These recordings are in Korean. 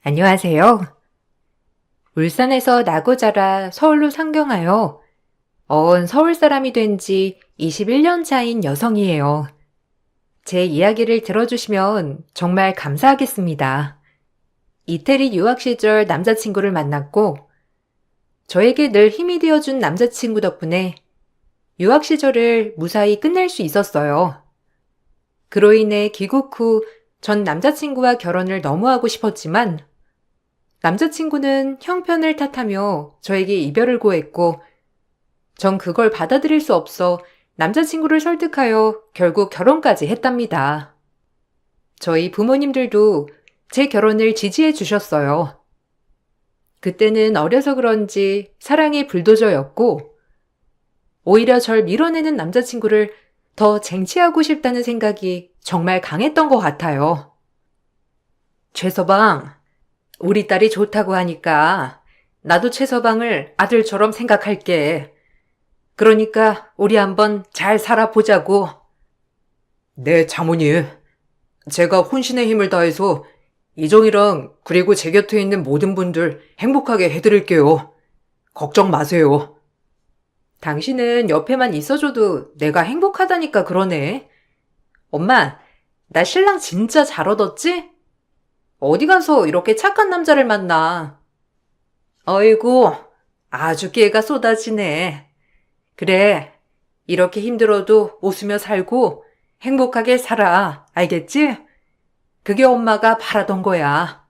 안녕하세요. 울산에서 나고 자라 서울로 상경하여 서울 사람이 된 지 21년 차인 여성이에요. 제 이야기를 들어주시면 정말 감사하겠습니다. 이태리 유학 시절 남자친구를 만났고 저에게 늘 힘이 되어준 남자친구 덕분에 유학 시절을 무사히 끝낼 수 있었어요. 그로 인해 귀국 후 전 남자친구와 결혼을 너무 하고 싶었지만 남자친구는 형편을 탓하며 저에게 이별을 고했고 전 그걸 받아들일 수 없어 남자친구를 설득하여 결국 결혼까지 했답니다. 저희 부모님들도 제 결혼을 지지해 주셨어요. 그때는 어려서 그런지 사랑의 불도저였고 오히려 절 밀어내는 남자친구를 더 쟁취하고 싶다는 생각이 정말 강했던 것 같아요. 최서방, 우리 딸이 좋다고 하니까 나도 최서방을 아들처럼 생각할게. 그러니까 우리 한번 잘 살아보자고. 네, 장모님. 제가 혼신의 힘을 다해서 이정이랑 그리고 제 곁에 있는 모든 분들 행복하게 해드릴게요. 걱정 마세요. 당신은 옆에만 있어줘도 내가 행복하다니까 그러네. 엄마, 나 신랑 진짜 잘 얻었지? 어디 가서 이렇게 착한 남자를 만나. 어이구, 아주 깨가 쏟아지네. 그래, 이렇게 힘들어도 웃으며 살고 행복하게 살아. 알겠지? 그게 엄마가 바라던 거야.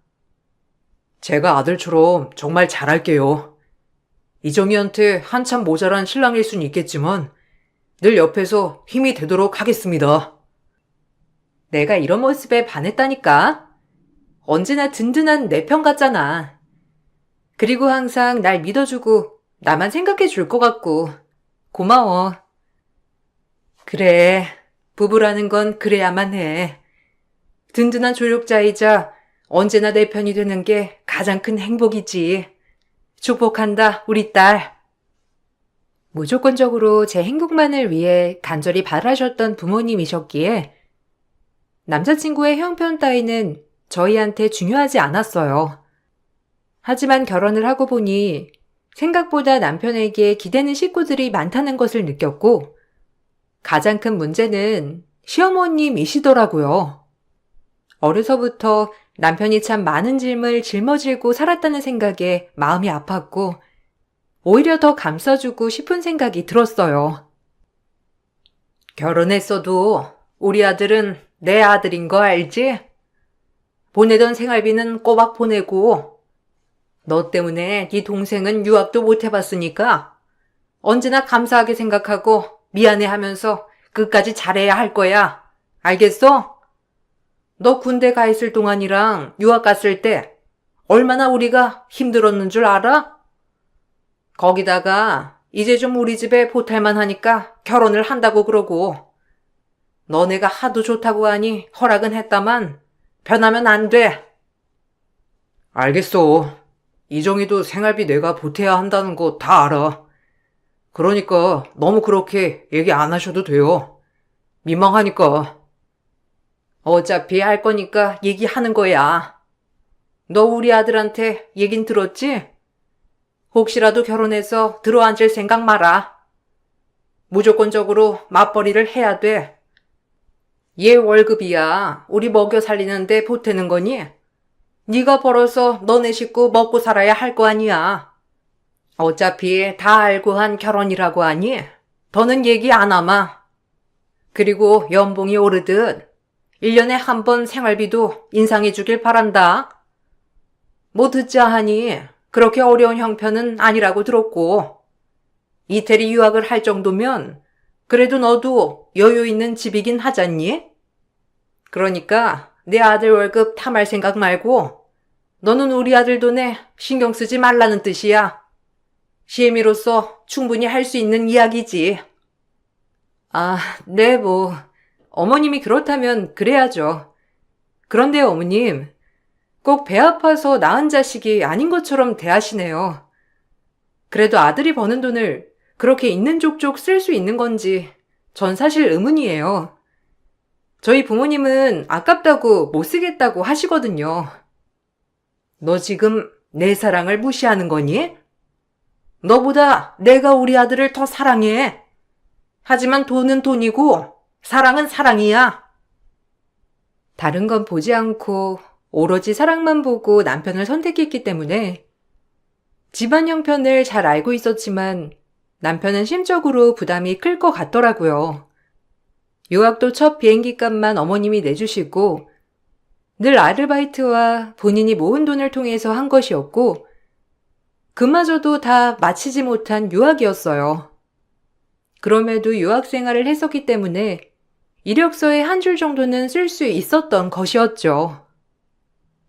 제가 아들처럼 정말 잘할게요. 이정희한테 한참 모자란 신랑일 순 있겠지만 늘 옆에서 힘이 되도록 하겠습니다. 내가 이런 모습에 반했다니까? 언제나 든든한 내 편 같잖아. 그리고 항상 날 믿어주고 나만 생각해 줄 것 같고 고마워. 그래, 부부라는 건 그래야만 해. 든든한 조력자이자 언제나 내 편이 되는 게 가장 큰 행복이지. 축복한다, 우리 딸. 무조건적으로 제 행복만을 위해 간절히 바라셨던 부모님이셨기에 남자친구의 형편 따위는 저희한테 중요하지 않았어요. 하지만 결혼을 하고 보니 생각보다 남편에게 기대는 식구들이 많다는 것을 느꼈고 가장 큰 문제는 시어머님이시더라고요. 어려서부터 남편이 참 많은 짐을 짊어지고 살았다는 생각에 마음이 아팠고 오히려 더 감싸주고 싶은 생각이 들었어요. 결혼했어도 우리 아들은 내 아들인 거 알지? 보내던 생활비는 꼬박 보내고 너 때문에 네 동생은 유학도 못 해봤으니까 언제나 감사하게 생각하고 미안해하면서 끝까지 잘해야 할 거야. 알겠어? 너 군대 가 있을 동안이랑 유학 갔을 때 얼마나 우리가 힘들었는 줄 알아? 거기다가 이제 좀 우리 집에 보탤만 하니까 결혼을 한다고 그러고 너네가 하도 좋다고 하니 허락은 했다만 변하면 안 돼. 알겠어. 이정희도 생활비 내가 보태야 한다는 거 다 알아. 그러니까 너무 그렇게 얘기 안 하셔도 돼요. 민망하니까. 어차피 할 거니까 얘기하는 거야. 너 우리 아들한테 얘긴 들었지? 혹시라도 결혼해서 들어앉을 생각 마라. 무조건적으로 맞벌이를 해야 돼. 얘 월급이야. 우리 먹여 살리는데 보태는 거니? 네가 벌어서 너네 식구 먹고 살아야 할 거 아니야. 어차피 다 알고 한 결혼이라고 하니 더는 얘기 안 하마. 그리고 연봉이 오르듯 1년에 한 번 생활비도 인상해 주길 바란다. 뭐 듣자 하니 그렇게 어려운 형편은 아니라고 들었고 이태리 유학을 할 정도면 그래도 너도 여유 있는 집이긴 하잖니? 그러니까 내 아들 월급 탐할 생각 말고 너는 우리 아들 돈에 신경 쓰지 말라는 뜻이야. 시애미로서 충분히 할 수 있는 이야기지. 아, 네, 어머님이 그렇다면 그래야죠. 그런데 어머님, 꼭 배 아파서 낳은 자식이 아닌 것처럼 대하시네요. 그래도 아들이 버는 돈을 그렇게 있는 족족 쓸 수 있는 건지 전 사실 의문이에요. 저희 부모님은 아깝다고 못 쓰겠다고 하시거든요. 너 지금 내 사랑을 무시하는 거니? 너보다 내가 우리 아들을 더 사랑해. 하지만 돈은 돈이고 사랑은 사랑이야. 다른 건 보지 않고 오로지 사랑만 보고 남편을 선택했기 때문에 집안 형편을 잘 알고 있었지만 남편은 심적으로 부담이 클 것 같더라고요. 유학도 첫 비행기 값만 어머님이 내주시고 늘 아르바이트와 본인이 모은 돈을 통해서 한 것이었고 그마저도 다 마치지 못한 유학이었어요. 그럼에도 유학 생활을 했었기 때문에 이력서에 한 줄 정도는 쓸 수 있었던 것이었죠.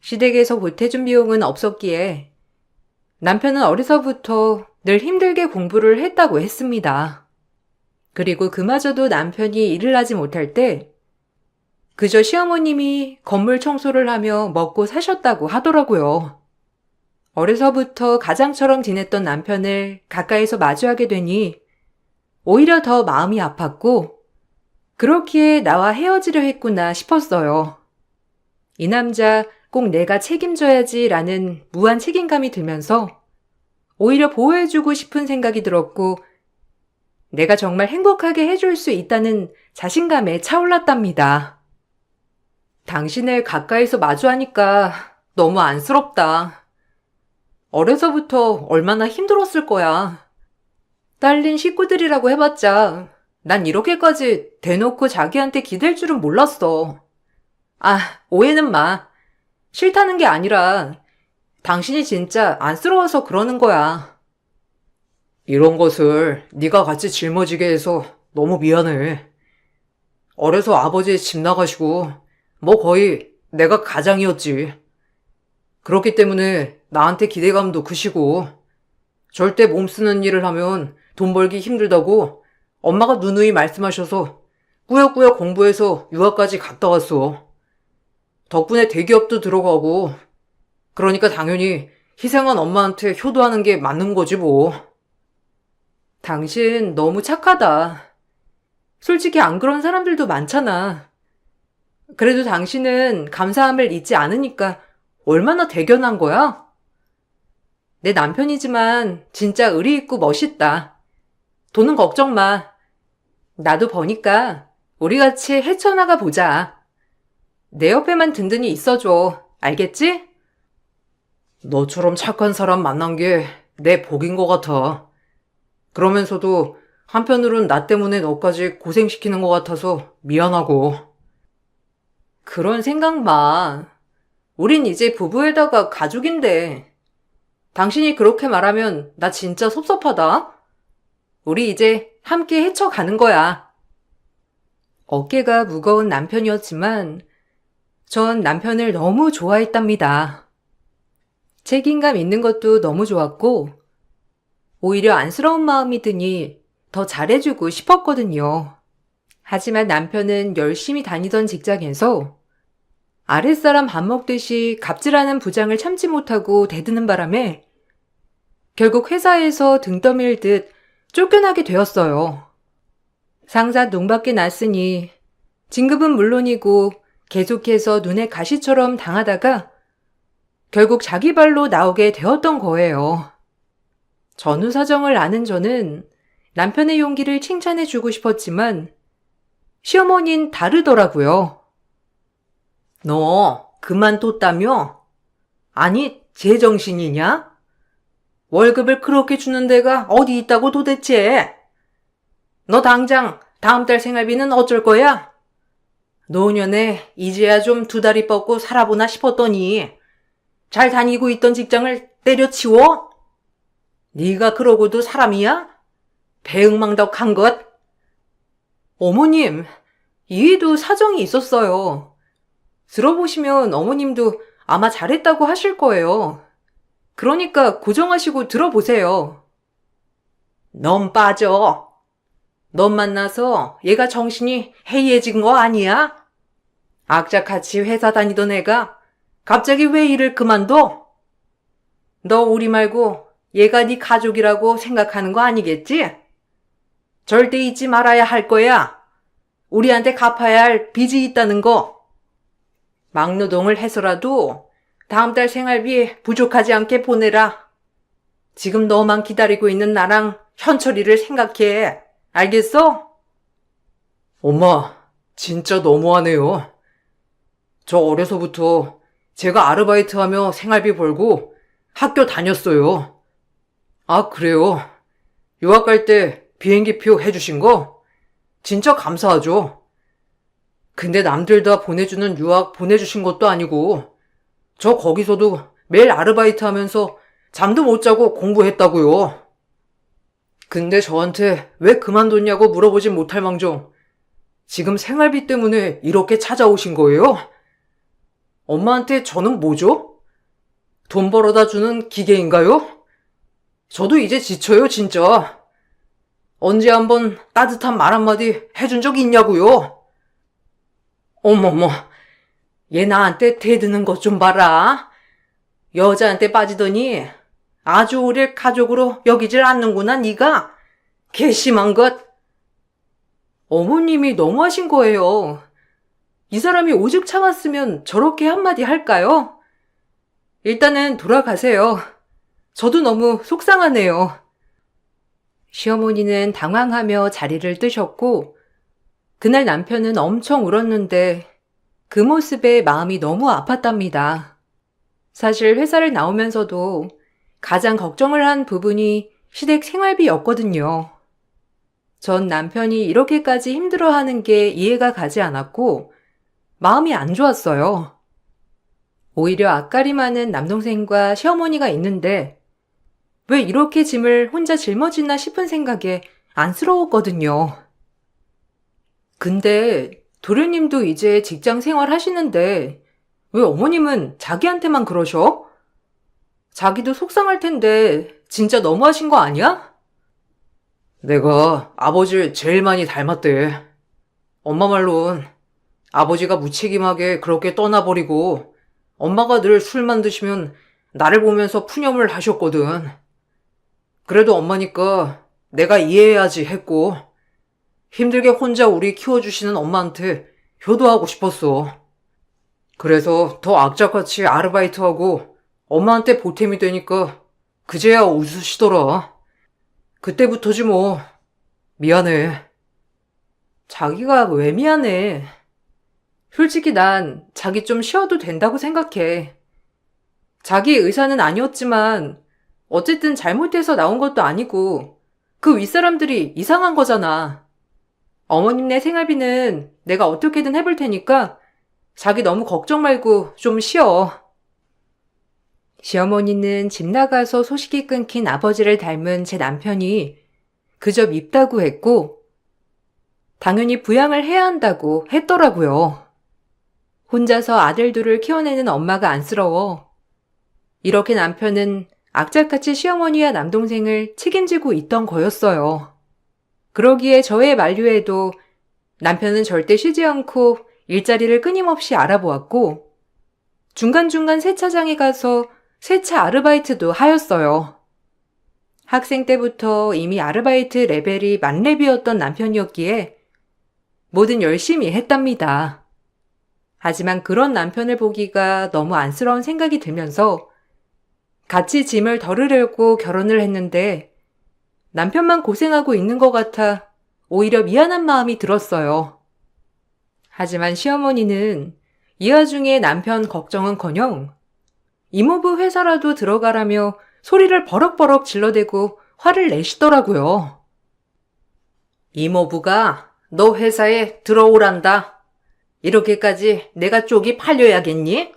시댁에서 보태준 비용은 없었기에 남편은 어려서부터 늘 힘들게 공부를 했다고 했습니다. 그리고 그마저도 남편이 일을 하지 못할 때 그저 시어머님이 건물 청소를 하며 먹고 사셨다고 하더라고요. 어려서부터 가장처럼 지냈던 남편을 가까이서 마주하게 되니 오히려 더 마음이 아팠고 그렇기에 나와 헤어지려 했구나 싶었어요. 이 남자 꼭 내가 책임져야지라는 무한 책임감이 들면서 오히려 보호해주고 싶은 생각이 들었고 내가 정말 행복하게 해줄 수 있다는 자신감에 차올랐답니다. 당신을 가까이서 마주하니까 너무 안쓰럽다. 어려서부터 얼마나 힘들었을 거야. 딸린 식구들이라고 해봤자 난 이렇게까지 대놓고 자기한테 기댈 줄은 몰랐어. 아, 오해는 마. 싫다는 게 아니라 당신이 진짜 안쓰러워서 그러는 거야. 이런 것을 네가 같이 짊어지게 해서 너무 미안해. 어려서 아버지 집 나가시고 뭐 거의 내가 가장이었지. 그렇기 때문에 나한테 기대감도 크시고 절대 몸 쓰는 일을 하면 돈 벌기 힘들다고 엄마가 누누이 말씀하셔서 꾸역꾸역 공부해서 유학까지 갔다 왔어. 덕분에 대기업도 들어가고 그러니까 당연히 희생한 엄마한테 효도하는 게 맞는 거지 뭐. 당신 너무 착하다. 솔직히 안 그런 사람들도 많잖아. 그래도 당신은 감사함을 잊지 않으니까 얼마나 대견한 거야? 내 남편이지만 진짜 의리 있고 멋있다. 돈은 걱정 마. 나도 버니까 우리 같이 헤쳐나가 보자. 내 옆에만 든든히 있어줘. 알겠지? 너처럼 착한 사람 만난 게 내 복인 것 같아. 그러면서도 한편으론 나 때문에 너까지 고생시키는 것 같아서 미안하고. 그런 생각 마. 우린 이제 부부에다가 가족인데. 당신이 그렇게 말하면 나 진짜 섭섭하다. 우리 이제 함께 헤쳐가는 거야. 어깨가 무거운 남편이었지만 전 남편을 너무 좋아했답니다. 책임감 있는 것도 너무 좋았고 오히려 안쓰러운 마음이 드니 더 잘해주고 싶었거든요. 하지만 남편은 열심히 다니던 직장에서 아랫사람 밥 먹듯이 갑질하는 부장을 참지 못하고 대드는 바람에 결국 회사에서 등 떠밀듯 쫓겨나게 되었어요. 상사 눈밖에 났으니 진급은 물론이고 계속해서 눈에 가시처럼 당하다가 결국 자기 발로 나오게 되었던 거예요. 전후 사정을 아는 저는 남편의 용기를 칭찬해주고 싶었지만 시어머니는 다르더라고요. 너 그만뒀다며? 아니 제정신이냐? 월급을 그렇게 주는 데가 어디 있다고 도대체? 너 당장 다음 달 생활비는 어쩔 거야? 노년에 이제야 좀 2다리 뻗고 살아보나 싶었더니 잘 다니고 있던 직장을 때려치워? 네가 그러고도 사람이야? 배응망덕한 것? 어머님, 이해도 사정이 있었어요. 들어보시면 어머님도 아마 잘했다고 하실 거예요. 그러니까 고정하시고 들어보세요. 넌 빠져. 넌 만나서 얘가 정신이 해이해진 거 아니야? 악착같이 회사 다니던 애가 갑자기 왜 일을 그만둬? 너 우리 말고 얘가 네 가족이라고 생각하는 거 아니겠지? 절대 잊지 말아야 할 거야. 우리한테 갚아야 할 빚이 있다는 거. 막노동을 해서라도 다음 달 생활비 부족하지 않게 보내라. 지금 너만 기다리고 있는 나랑 현철이를 생각해. 알겠어? 엄마, 진짜 너무하네요. 저 어려서부터 제가 아르바이트하며 생활비 벌고 학교 다녔어요. 아, 그래요? 유학 갈 때 비행기표 해주신 거? 진짜 감사하죠. 근데 남들 다 보내주는 유학 보내주신 것도 아니고 저 거기서도 매일 아르바이트 하면서 잠도 못 자고 공부했다고요. 근데 저한테 왜 그만뒀냐고 물어보진 못할 망정 지금 생활비 때문에 이렇게 찾아오신 거예요? 엄마한테 저는 뭐죠? 돈 벌어다 주는 기계인가요? 저도 이제 지쳐요, 진짜. 언제 한번 따뜻한 말 한마디 해준 적 있냐고요? 어머머, 얘 나한테 대드는 것 좀 봐라. 여자한테 빠지더니 아주 우릴 가족으로 여기질 않는구나, 네가. 괘씸한 것. 어머님이 너무하신 거예요. 이 사람이 오죽 참았으면 저렇게 한마디 할까요? 일단은 돌아가세요. 저도 너무 속상하네요. 시어머니는 당황하며 자리를 뜨셨고 그날 남편은 엄청 울었는데 그 모습에 마음이 너무 아팠답니다. 사실 회사를 나오면서도 가장 걱정을 한 부분이 시댁 생활비였거든요. 전 남편이 이렇게까지 힘들어하는 게 이해가 가지 않았고 마음이 안 좋았어요. 오히려 앞가리 많은 남동생과 시어머니가 있는데 왜 이렇게 짐을 혼자 짊어지나 싶은 생각에 안쓰러웠거든요. 근데 도련님도 이제 직장 생활 하시는데 왜 어머님은 자기한테만 그러셔? 자기도 속상할 텐데 진짜 너무하신 거 아니야? 내가 아버지를 제일 많이 닮았대. 엄마 말론 아버지가 무책임하게 그렇게 떠나버리고 엄마가 늘 술만 드시면 나를 보면서 푸념을 하셨거든. 그래도 엄마니까 내가 이해해야지 했고 힘들게 혼자 우리 키워주시는 엄마한테 효도하고 싶었어. 그래서 더 악착같이 아르바이트하고 엄마한테 보탬이 되니까 그제야 웃으시더라. 그때부터지 뭐. 미안해. 자기가 왜 미안해. 솔직히 난 자기 좀 쉬어도 된다고 생각해. 자기 의사는 아니었지만 어쨌든 잘못해서 나온 것도 아니고 그 윗사람들이 이상한 거잖아. 어머님네 생활비는 내가 어떻게든 해볼 테니까 자기 너무 걱정 말고 좀 쉬어. 시어머니는 집 나가서 소식이 끊긴 아버지를 닮은 제 남편이 그저 밉다고 했고 당연히 부양을 해야 한다고 했더라고요. 혼자서 아들 둘을 키워내는 엄마가 안쓰러워. 이렇게 남편은 악착같이 시어머니와 남동생을 책임지고 있던 거였어요. 그러기에 저의 만류에도 남편은 절대 쉬지 않고 일자리를 끊임없이 알아보았고 중간중간 세차장에 가서 세차 아르바이트도 하였어요. 학생 때부터 이미 아르바이트 레벨이 만렙이었던 남편이었기에 뭐든 열심히 했답니다. 하지만 그런 남편을 보기가 너무 안쓰러운 생각이 들면서 같이 짐을 덜으려고 결혼을 했는데 남편만 고생하고 있는 것 같아 오히려 미안한 마음이 들었어요. 하지만 시어머니는 이 와중에 남편 걱정은커녕 이모부 회사라도 들어가라며 소리를 버럭버럭 질러대고 화를 내시더라고요. 이모부가 너 회사에 들어오란다. 이렇게까지 내가 쪽이 팔려야겠니?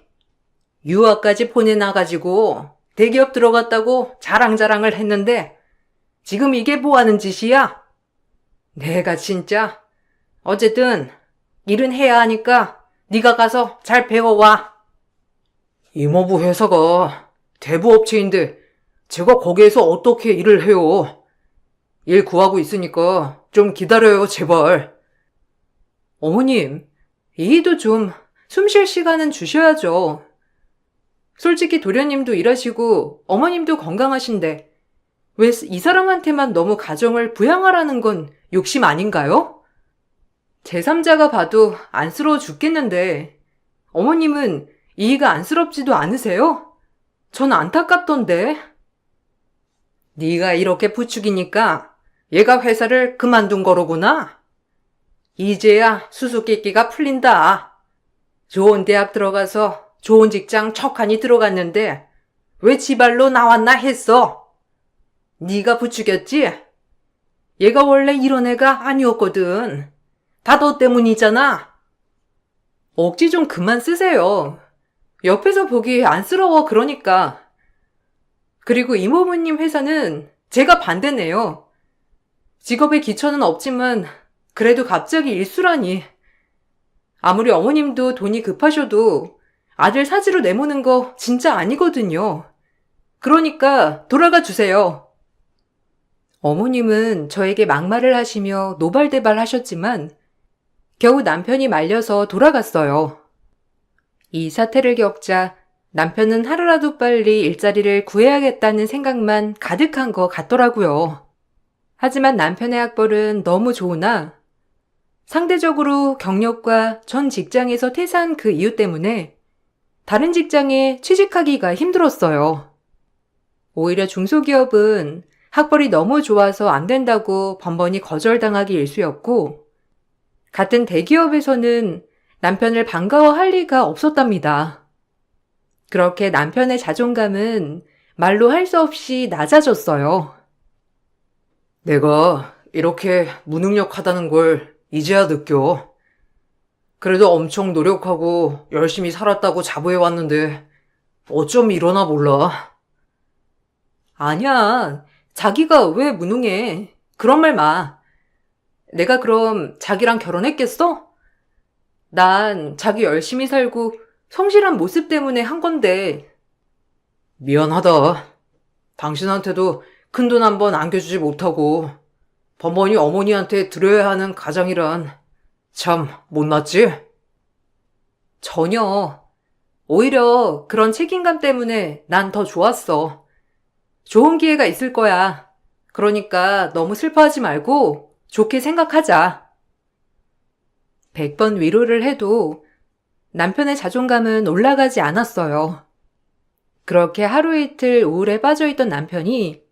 유학까지 보내놔가지고 대기업 들어갔다고 자랑자랑을 했는데 지금 이게 뭐하는 짓이야? 내가 진짜 어쨌든 일은 해야 하니까 네가 가서 잘 배워와. 이모부 회사가 대부업체인데 제가 거기에서 어떻게 일을 해요? 일 구하고 있으니까 좀 기다려요, 제발. 어머님, 이희도 좀 숨 쉴 시간은 주셔야죠. 솔직히 도련님도 일하시고 어머님도 건강하신데 왜 이 사람한테만 너무 가정을 부양하라는 건 욕심 아닌가요? 제3자가 봐도 안쓰러워 죽겠는데 어머님은 이해가 안쓰럽지도 않으세요? 전 안타깝던데. 네가 이렇게 부추기니까 얘가 회사를 그만둔 거로구나. 이제야 수수께끼가 풀린다. 좋은 대학 들어가서 좋은 직장 척하니 들어갔는데 왜 지발로 나왔나 했어. 네가 부추겼지? 얘가 원래 이런 애가 아니었거든. 다 너 때문이잖아. 억지 좀 그만 쓰세요. 옆에서 보기 안쓰러워 그러니까. 그리고 이모부님 회사는 제가 반대네요. 직업에 기천은 없지만 그래도 갑자기 일수라니. 아무리 어머님도 돈이 급하셔도 아들 사지로 내모는 거 진짜 아니거든요. 그러니까 돌아가 주세요. 어머님은 저에게 막말을 하시며 노발대발 하셨지만 겨우 남편이 말려서 돌아갔어요. 이 사태를 겪자 남편은 하루라도 빨리 일자리를 구해야겠다는 생각만 가득한 것 같더라고요. 하지만 남편의 학벌은 너무 좋으나 상대적으로 경력과 전 직장에서 퇴사한 그 이유 때문에 다른 직장에 취직하기가 힘들었어요. 오히려 중소기업은 학벌이 너무 좋아서 안 된다고 번번이 거절당하기 일쑤였고, 같은 대기업에서는 남편을 반가워할 리가 없었답니다. 그렇게 남편의 자존감은 말로 할 수 없이 낮아졌어요. 내가 이렇게 무능력하다는 걸 이제야 느껴. 그래도 엄청 노력하고 열심히 살았다고 자부해왔는데 어쩜 이러나 몰라. 아니야. 자기가 왜 무능해. 그런 말 마. 내가 그럼 자기랑 결혼했겠어? 난 자기 열심히 살고 성실한 모습 때문에 한 건데. 미안하다. 당신한테도 큰돈 한 번 안겨주지 못하고 번번이 어머니한테 드려야 하는 가장이란 참 못났지? 전혀. 오히려 그런 책임감 때문에 난 더 좋았어. 좋은 기회가 있을 거야. 그러니까 너무 슬퍼하지 말고 좋게 생각하자. 100번 위로를 해도 남편의 자존감은 올라가지 않았어요. 그렇게 하루 이틀 우울에 빠져있던 남편이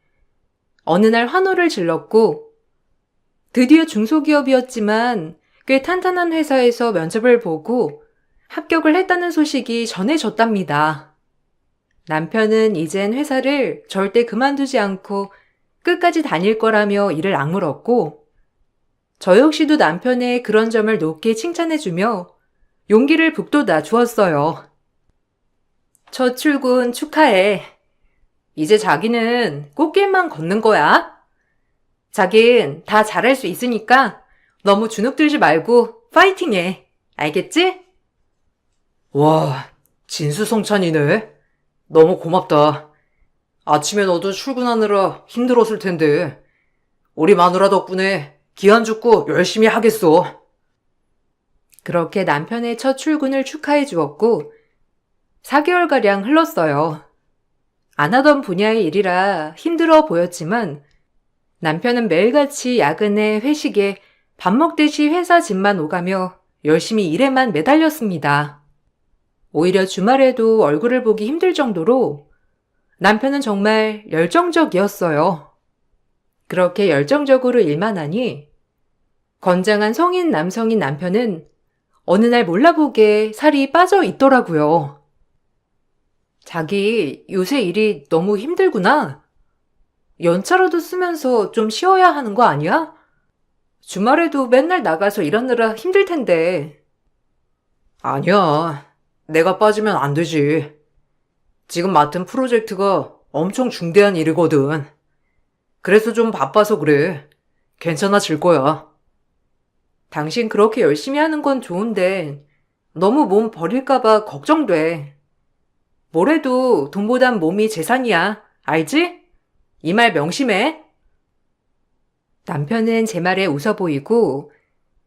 어느 날 환호를 질렀고 드디어 중소기업이었지만 꽤 탄탄한 회사에서 면접을 보고 합격을 했다는 소식이 전해졌답니다. 남편은 이젠 회사를 절대 그만두지 않고 끝까지 다닐 거라며 이를 악물었고 저 역시도 남편의 그런 점을 높게 칭찬해주며 용기를 북돋아 주었어요. 첫 출근 축하해. 이제 자기는 꽃길만 걷는 거야. 자긴 다 잘할 수 있으니까 너무 주눅들지 말고 파이팅해. 알겠지? 와, 진수성찬이네. 너무 고맙다. 아침에 너도 출근하느라 힘들었을 텐데 우리 마누라 덕분에 기한 죽고 열심히 하겠어. 그렇게 남편의 첫 출근을 축하해 주었고 4개월가량 흘렀어요. 안 하던 분야의 일이라 힘들어 보였지만 남편은 매일같이 야근에 회식에 밥 먹듯이 회사 집만 오가며 열심히 일에만 매달렸습니다. 오히려 주말에도 얼굴을 보기 힘들 정도로 남편은 정말 열정적이었어요. 그렇게 열정적으로 일만 하니 건장한 성인 남성인 남편은 어느 날 몰라보게 살이 빠져 있더라고요. 자기 요새 일이 너무 힘들구나. 연차라도 쓰면서 좀 쉬어야 하는 거 아니야? 주말에도 맨날 나가서 일하느라 힘들 텐데. 아니야. 내가 빠지면 안 되지. 지금 맡은 프로젝트가 엄청 중대한 일이거든. 그래서 좀 바빠서 그래. 괜찮아질 거야. 당신 그렇게 열심히 하는 건 좋은데 너무 몸 버릴까봐 걱정돼. 뭐래도 돈보단 몸이 재산이야. 알지? 이 말 명심해. 남편은 제 말에 웃어 보이고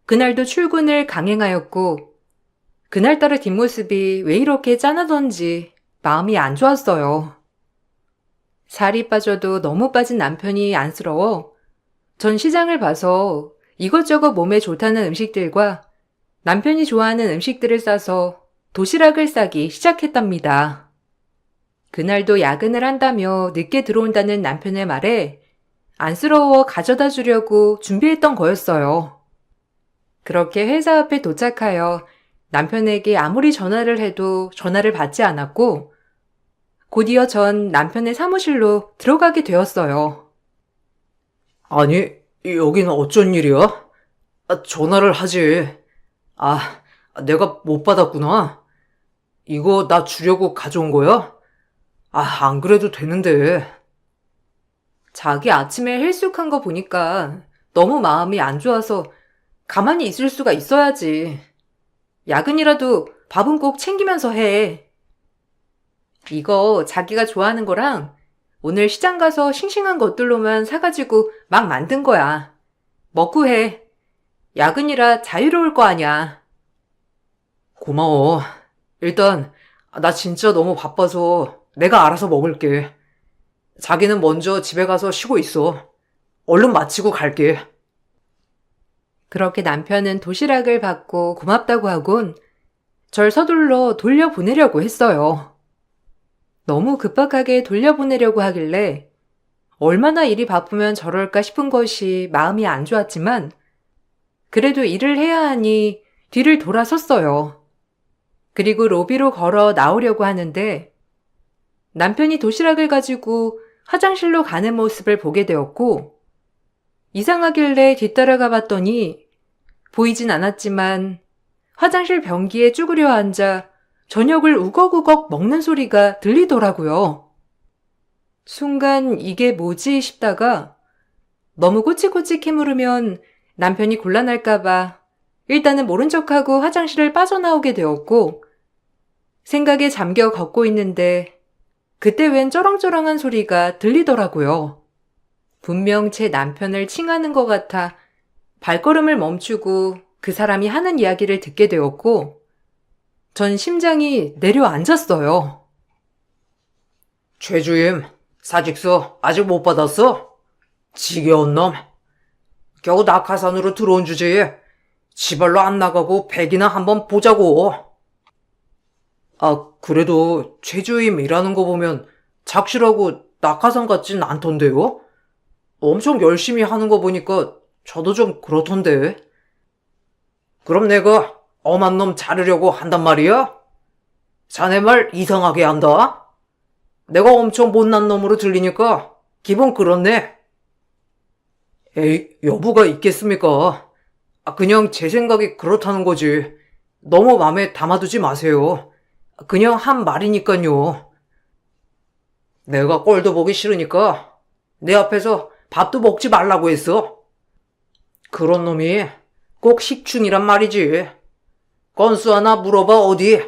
그날도 출근을 강행하였고 그날따라 뒷모습이 왜 이렇게 짠하던지 마음이 안 좋았어요. 살이 빠져도 너무 빠진 남편이 안쓰러워 전 시장을 봐서 이것저것 몸에 좋다는 음식들과 남편이 좋아하는 음식들을 싸서 도시락을 싸기 시작했답니다. 그날도 야근을 한다며 늦게 들어온다는 남편의 말에 안쓰러워 가져다 주려고 준비했던 거였어요. 그렇게 회사 앞에 도착하여 남편에게 아무리 전화를 해도 전화를 받지 않았고 곧이어 전 남편의 사무실로 들어가게 되었어요. 아니, 여긴 어쩐 일이야? 전화를 하지. 내가 못 받았구나. 이거 나 주려고 가져온 거야? 안 그래도 되는데. 자기 아침에 헬쑥한 거 보니까 너무 마음이 안 좋아서 가만히 있을 수가 있어야지. 야근이라도 밥은 꼭 챙기면서 해. 이거 자기가 좋아하는 거랑 오늘 시장 가서 싱싱한 것들로만 사가지고 막 만든 거야. 먹고 해. 야근이라 자유로울 거 아냐. 고마워. 일단 나 진짜 너무 바빠서 내가 알아서 먹을게. 자기는 먼저 집에 가서 쉬고 있어. 얼른 마치고 갈게. 그렇게 남편은 도시락을 받고 고맙다고 하곤 절 서둘러 돌려보내려고 했어요. 너무 급박하게 돌려보내려고 하길래 얼마나 일이 바쁘면 저럴까 싶은 것이 마음이 안 좋았지만 그래도 일을 해야 하니 뒤를 돌아섰어요. 그리고 로비로 걸어 나오려고 하는데 남편이 도시락을 가지고 화장실로 가는 모습을 보게 되었고 이상하길래 뒤따라가 봤더니 보이진 않았지만 화장실 변기에 쭈그려 앉아 저녁을 우걱우걱 먹는 소리가 들리더라고요. 순간 이게 뭐지 싶다가 너무 꼬치꼬치 캐물으면 남편이 곤란할까봐 일단은 모른 척하고 화장실을 빠져나오게 되었고 생각에 잠겨 걷고 있는데 그때 웬 쩌렁쩌렁한 소리가 들리더라고요. 분명 제 남편을 칭하는 것 같아 발걸음을 멈추고 그 사람이 하는 이야기를 듣게 되었고 전 심장이 내려앉았어요. 최주임, 사직서 아직 못 받았어? 지겨운 놈. 겨우 낙하산으로 들어온 주제에 지발로 안 나가고 백이나 한번 보자고. 그래도 최주임 일하는 거 보면 작실하고 낙하산 같진 않던데요? 엄청 열심히 하는 거 보니까 저도 좀 그렇던데. 그럼 내가 엄한 놈 자르려고 한단 말이야? 자네 말 이상하게 한다? 내가 엄청 못난 놈으로 들리니까 기분 그렇네. 에이, 여부가 있겠습니까? 그냥 제 생각이 그렇다는 거지. 너무 마음에 담아두지 마세요. 그냥 한 말이니까요. 내가 꼴도 보기 싫으니까 내 앞에서 밥도 먹지 말라고 했어. 그런 놈이 꼭 식충이란 말이지. 건수 하나 물어봐 어디?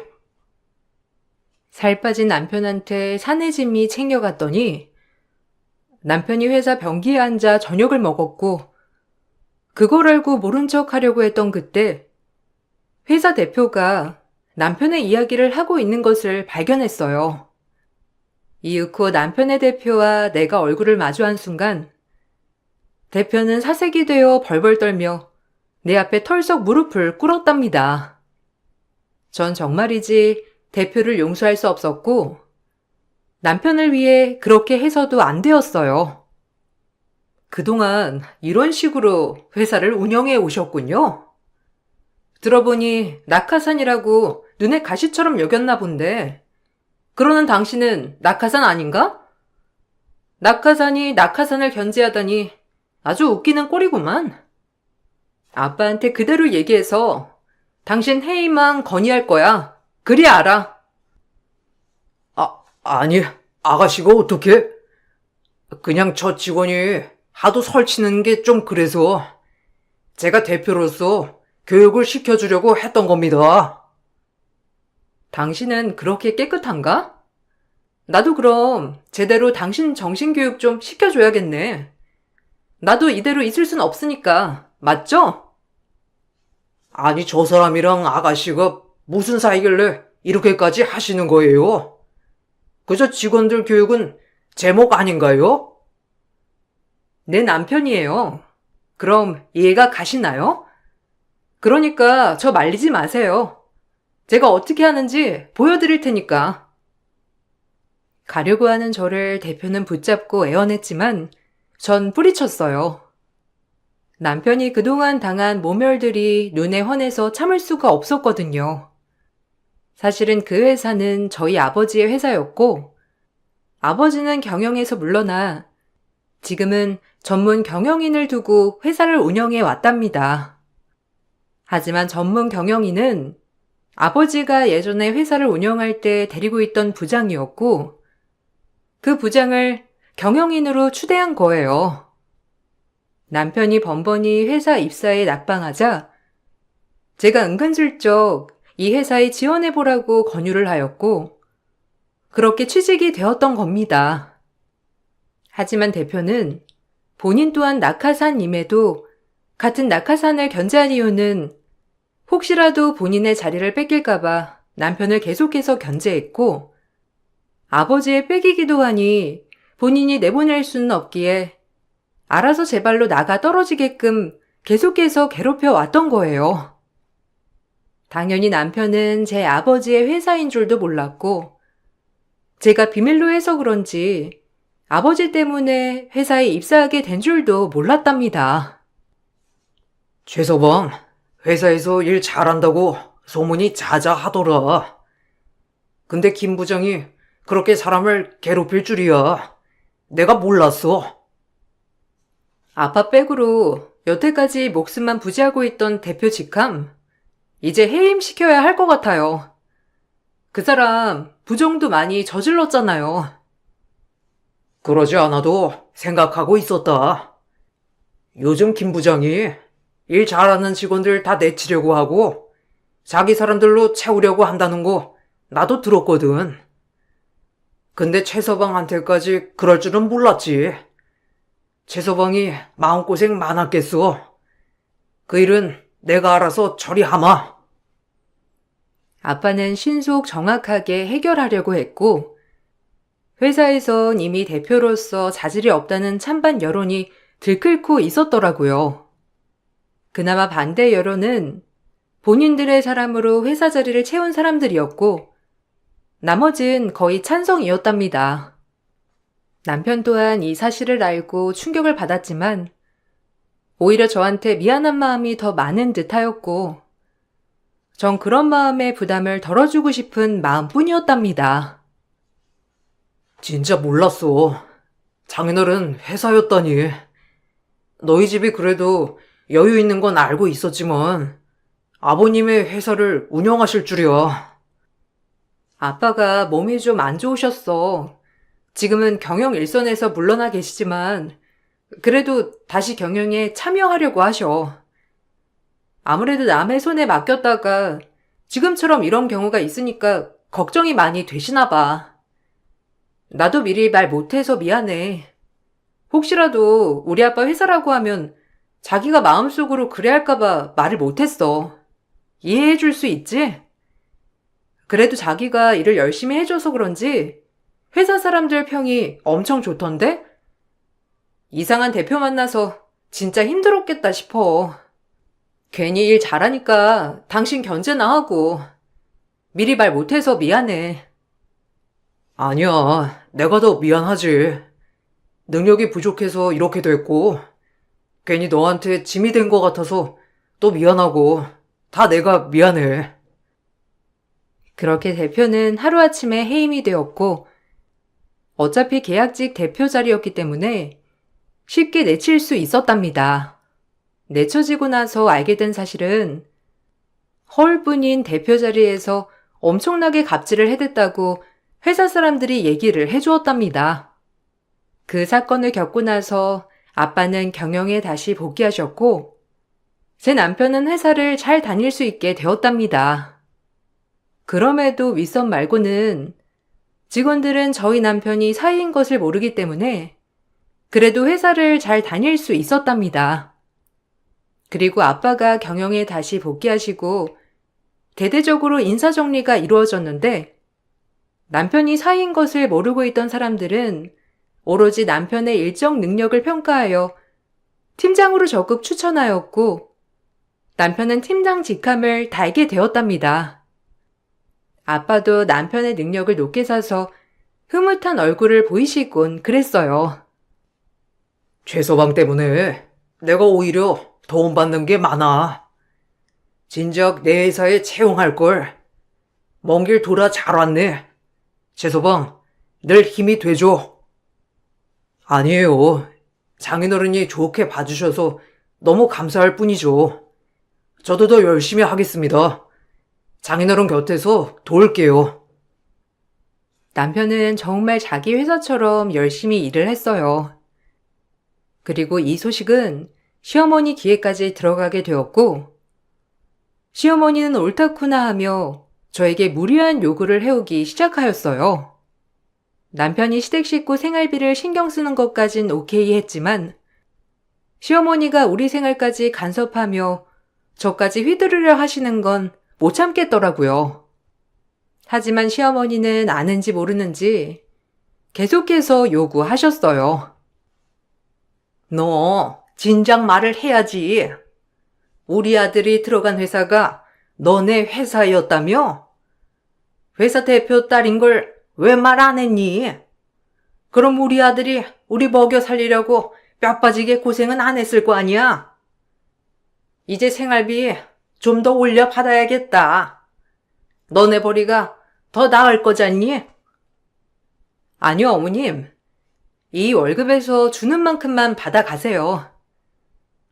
살 빠진 남편한테 사내짐이 챙겨갔더니 남편이 회사 변기에 앉아 저녁을 먹었고 그걸 알고 모른 척 하려고 했던 그때 회사 대표가 남편의 이야기를 하고 있는 것을 발견했어요. 이윽고 남편의 대표와 내가 얼굴을 마주한 순간 대표는 사색이 되어 벌벌 떨며 내 앞에 털썩 무릎을 꿇었답니다. 전 정말이지 대표를 용서할 수 없었고 남편을 위해 그렇게 해서도 안 되었어요. 그동안 이런 식으로 회사를 운영해 오셨군요. 들어보니 낙하산이라고 눈에 가시처럼 여겼나 본데 그러는 당신은 낙하산 아닌가? 낙하산이 낙하산을 견제하다니 아주 웃기는 꼴이구만. 아빠한테 그대로 얘기해서 당신 해임만 건의할 거야. 그리 알아. 아니, 아가씨가 어떻게? 그냥 저 직원이 하도 설치는 게 좀 그래서 제가 대표로서 교육을 시켜주려고 했던 겁니다. 당신은 그렇게 깨끗한가? 나도 그럼 제대로 당신 정신교육 좀 시켜줘야겠네. 나도 이대로 있을 순 없으니까, 맞죠? 아니, 저 사람이랑 아가씨가 무슨 사이길래 이렇게까지 하시는 거예요? 그저 직원들 교육은 제목 아닌가요? 내 남편이에요. 그럼 이해가 가시나요? 그러니까 저 말리지 마세요. 제가 어떻게 하는지 보여드릴 테니까. 가려고 하는 저를 대표는 붙잡고 애원했지만 전 뿌리쳤어요. 남편이 그동안 당한 모멸들이 눈에 환해서 참을 수가 없었거든요. 사실은 그 회사는 저희 아버지의 회사였고 아버지는 경영에서 물러나 지금은 전문 경영인을 두고 회사를 운영해 왔답니다. 하지만 전문 경영인은 아버지가 예전에 회사를 운영할 때 데리고 있던 부장이었고 그 부장을 경영인으로 추대한 거예요. 남편이 번번이 회사 입사에 낙방하자 제가 은근슬쩍 이 회사에 지원해보라고 권유를 하였고 그렇게 취직이 되었던 겁니다. 하지만 대표는 본인 또한 낙하산임에도 같은 낙하산을 견제한 이유는 혹시라도 본인의 자리를 뺏길까봐 남편을 계속해서 견제했고 아버지의 뺏기기도 하니 본인이 내보낼 수는 없기에 알아서 제 발로 나가 떨어지게끔 계속해서 괴롭혀 왔던 거예요. 당연히 남편은 제 아버지의 회사인 줄도 몰랐고 제가 비밀로 해서 그런지 아버지 때문에 회사에 입사하게 된 줄도 몰랐답니다. 최서방, 회사에서 일 잘한다고 소문이 자자하더라. 근데 김 부장이 그렇게 사람을 괴롭힐 줄이야. 내가 몰랐어. 아빠 백으로 여태까지 목숨만 부지하고 있던 대표 직함, 이제 해임시켜야 할 것 같아요. 그 사람 부정도 많이 저질렀잖아요. 그러지 않아도 생각하고 있었다. 요즘 김 부장이 일 잘하는 직원들 다 내치려고 하고 자기 사람들로 채우려고 한다는 거 나도 들었거든. 근데 최서방한테까지 그럴 줄은 몰랐지. 최서방이 마음고생 많았겠어. 그 일은 내가 알아서 처리하마. 아빠는 신속 정확하게 해결하려고 했고 회사에선 이미 대표로서 자질이 없다는 찬반 여론이 들끓고 있었더라고요. 그나마 반대 여론은 본인들의 사람으로 회사 자리를 채운 사람들이었고 나머진 거의 찬성이었답니다. 남편 또한 이 사실을 알고 충격을 받았지만 오히려 저한테 미안한 마음이 더 많은 듯하였고 전 그런 마음의 부담을 덜어주고 싶은 마음뿐이었답니다. 진짜 몰랐어. 장인어른 회사였다니. 너희 집이 그래도 여유 있는 건 알고 있었지만 아버님의 회사를 운영하실 줄이야. 아빠가 몸이 좀 안 좋으셨어. 지금은 경영 일선에서 물러나 계시지만 그래도 다시 경영에 참여하려고 하셔. 아무래도 남의 손에 맡겼다가 지금처럼 이런 경우가 있으니까 걱정이 많이 되시나 봐. 나도 미리 말 못해서 미안해. 혹시라도 우리 아빠 회사라고 하면 자기가 마음속으로 그래 할까봐 말을 못했어. 이해해 줄 수 있지? 그래도 자기가 일을 열심히 해줘서 그런지 회사 사람들 평이 엄청 좋던데? 이상한 대표 만나서 진짜 힘들었겠다 싶어. 괜히 일 잘하니까 당신 견제나 하고 미리 말 못해서 미안해. 아니야, 내가 더 미안하지. 능력이 부족해서 이렇게 됐고 괜히 너한테 짐이 된 것 같아서 또 미안하고 다 내가 미안해. 그렇게 대표는 하루아침에 해임이 되었고 어차피 계약직 대표 자리였기 때문에 쉽게 내칠 수 있었답니다. 내쳐지고 나서 알게 된 사실은 허울뿐인 대표 자리에서 엄청나게 갑질을 해댔다고 회사 사람들이 얘기를 해주었답니다. 그 사건을 겪고 나서 아빠는 경영에 다시 복귀하셨고 제 남편은 회사를 잘 다닐 수 있게 되었답니다. 그럼에도 윗선 말고는 직원들은 저희 남편이 사이인 것을 모르기 때문에 그래도 회사를 잘 다닐 수 있었답니다. 그리고 아빠가 경영에 다시 복귀하시고 대대적으로 인사정리가 이루어졌는데 남편이 사이인 것을 모르고 있던 사람들은 오로지 남편의 일정 능력을 평가하여 팀장으로 적극 추천하였고 남편은 팀장 직함을 달게 되었답니다. 아빠도 남편의 능력을 높게 사서 흐뭇한 얼굴을 보이시곤 그랬어요. 최서방 때문에 내가 오히려 도움받는 게 많아. 진작 내 회사에 채용할 걸. 먼 길 돌아 잘 왔네. 최서방, 늘 힘이 되죠. 아니에요. 장인어른이 좋게 봐주셔서 너무 감사할 뿐이죠. 저도 더 열심히 하겠습니다. 장인어른 곁에서 도울게요. 남편은 정말 자기 회사처럼 열심히 일을 했어요. 그리고 이 소식은 시어머니 귀에까지 들어가게 되었고, 시어머니는 옳다구나 하며 저에게 무리한 요구를 해오기 시작하였어요. 남편이 시댁 식구 생활비를 신경 쓰는 것까진 오케이 했지만, 시어머니가 우리 생활까지 간섭하며 저까지 휘두르려 하시는 건 못 참겠더라고요. 하지만 시어머니는 아는지 모르는지 계속해서 요구하셨어요. 너 진작 말을 해야지. 우리 아들이 들어간 회사가 너네 회사였다며? 회사 대표 딸인 걸 왜 말 안 했니? 그럼 우리 아들이 우리 먹여 살리려고 뼈 빠지게 고생은 안 했을 거 아니야? 이제 생활비 좀 더 올려 받아야겠다. 너네 벌이가 더 나을 거잖니? 아니요, 어머님. 이 월급에서 주는 만큼만 받아가세요.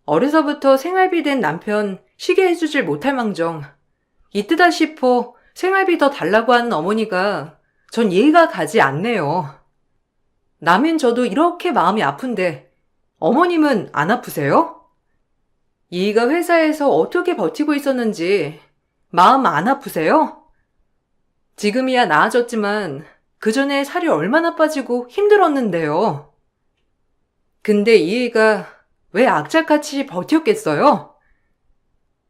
어려서부터 생활비 된 남편 쉬게 해주질 못할 망정. 이때다 싶어 생활비 더 달라고 하는 어머니가 전 이해가 가지 않네요. 남인 저도 이렇게 마음이 아픈데 어머님은 안 아프세요? 이가 회사에서 어떻게 버티고 있었는지 마음 안 아프세요? 지금이야 나아졌지만 그 전에 살이 얼마나 빠지고 힘들었는데요. 근데 이해가 왜 악착같이 버텼겠어요?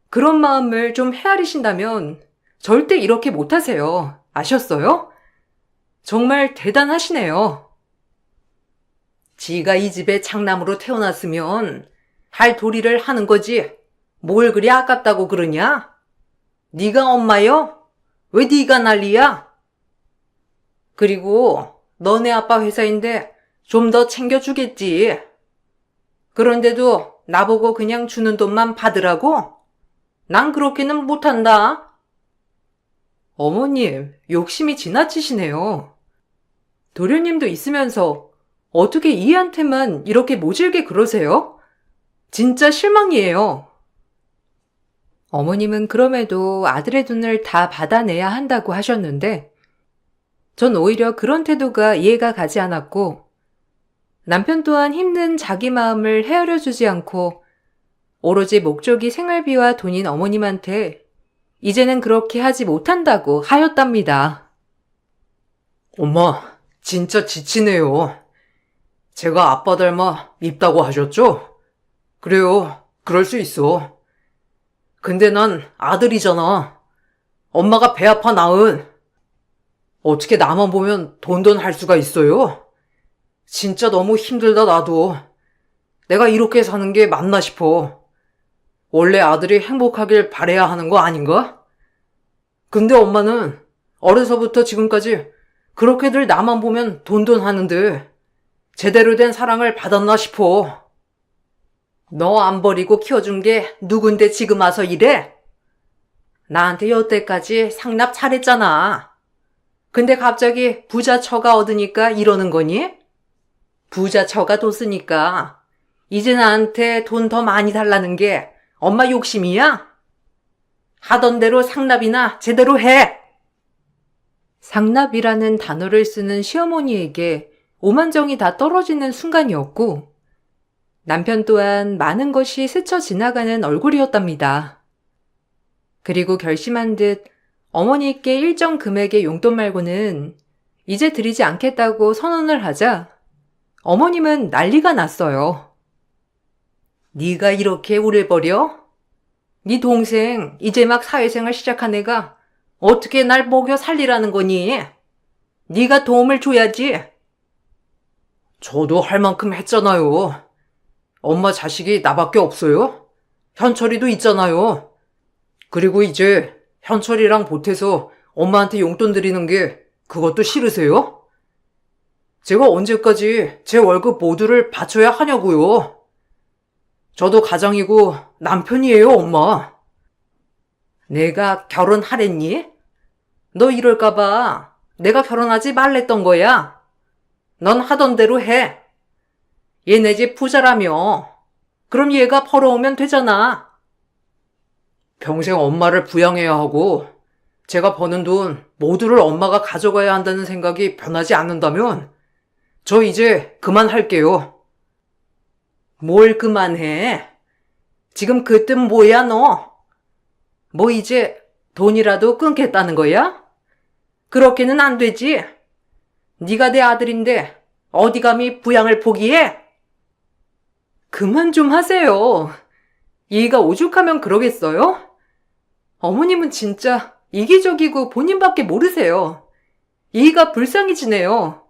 그런 마음을 좀 헤아리신다면 절대 이렇게 못하세요. 아셨어요? 정말 대단하시네요. 지가 이 집에 장남으로 태어났으면 할 도리를 하는 거지. 뭘 그리 아깝다고 그러냐? 네가 엄마여? 왜 네가 난리야? 그리고 너네 아빠 회사인데 좀 더 챙겨주겠지. 그런데도 나보고 그냥 주는 돈만 받으라고? 난 그렇게는 못한다. 어머님, 욕심이 지나치시네요. 도련님도 있으면서 어떻게 이해한테만 이렇게 모질게 그러세요? 진짜 실망이에요. 어머님은 그럼에도 아들의 돈을 다 받아내야 한다고 하셨는데, 전 오히려 그런 태도가 이해가 가지 않았고, 남편 또한 힘든 자기 마음을 헤아려 주지 않고, 오로지 목적이 생활비와 돈인 어머님한테 이제는 그렇게 하지 못한다고 하였답니다. 엄마, 진짜 지치네요. 제가 아빠 닮아 밉다고 하셨죠? 그래요, 그럴 수 있어. 근데 난 아들이잖아. 엄마가 배 아파 낳은. 어떻게 나만 보면 돈돈 할 수가 있어요? 진짜 너무 힘들다 나도. 내가 이렇게 사는 게 맞나 싶어. 원래 아들이 행복하길 바라야 하는 거 아닌가? 근데 엄마는 어려서부터 지금까지 그렇게들 나만 보면 돈돈 하는데 제대로 된 사랑을 받았나 싶어. 너 안 버리고 키워준 게 누군데 지금 와서 이래? 나한테 여태까지 상납 잘했잖아. 근데 갑자기 부자 처가 얻으니까 이러는 거니? 부자 처가 뒀으니까 이제 나한테 돈 더 많이 달라는 게 엄마 욕심이야? 하던 대로 상납이나 제대로 해. 상납이라는 단어를 쓰는 시어머니에게 오만정이 다 떨어지는 순간이었고, 남편 또한 많은 것이 스쳐 지나가는 얼굴이었답니다. 그리고 결심한 듯 어머니께 일정 금액의 용돈 말고는 이제 드리지 않겠다고 선언을 하자 어머님은 난리가 났어요. 네가 이렇게 오래 버려? 네 동생 이제 막 사회생활 시작한 애가 어떻게 날 먹여 살리라는 거니? 네가 도움을 줘야지. 저도 할 만큼 했잖아요. 엄마 자식이 나밖에 없어요? 현철이도 있잖아요. 그리고 이제 현철이랑 보태서 엄마한테 용돈 드리는 게 그것도 싫으세요? 제가 언제까지 제 월급 모두를 바쳐야 하냐고요. 저도 가장이고 남편이에요, 엄마. 내가 결혼하랬니? 너 이럴까봐 내가 결혼하지 말랬던 거야. 넌 하던 대로 해. 얘 내 집 부자라며. 그럼 얘가 벌어오면 되잖아. 평생 엄마를 부양해야 하고 제가 버는 돈 모두를 엄마가 가져가야 한다는 생각이 변하지 않는다면 저 이제 그만할게요. 뭘 그만해? 지금 그 뜻 뭐야 너? 뭐 이제 돈이라도 끊겠다는 거야? 그렇게는 안 되지. 네가 내 아들인데 어디 감히 부양을 포기해? 그만 좀 하세요. 얘가 오죽하면 그러겠어요? 어머님은 진짜 이기적이고 본인밖에 모르세요. 얘가 불쌍해지네요.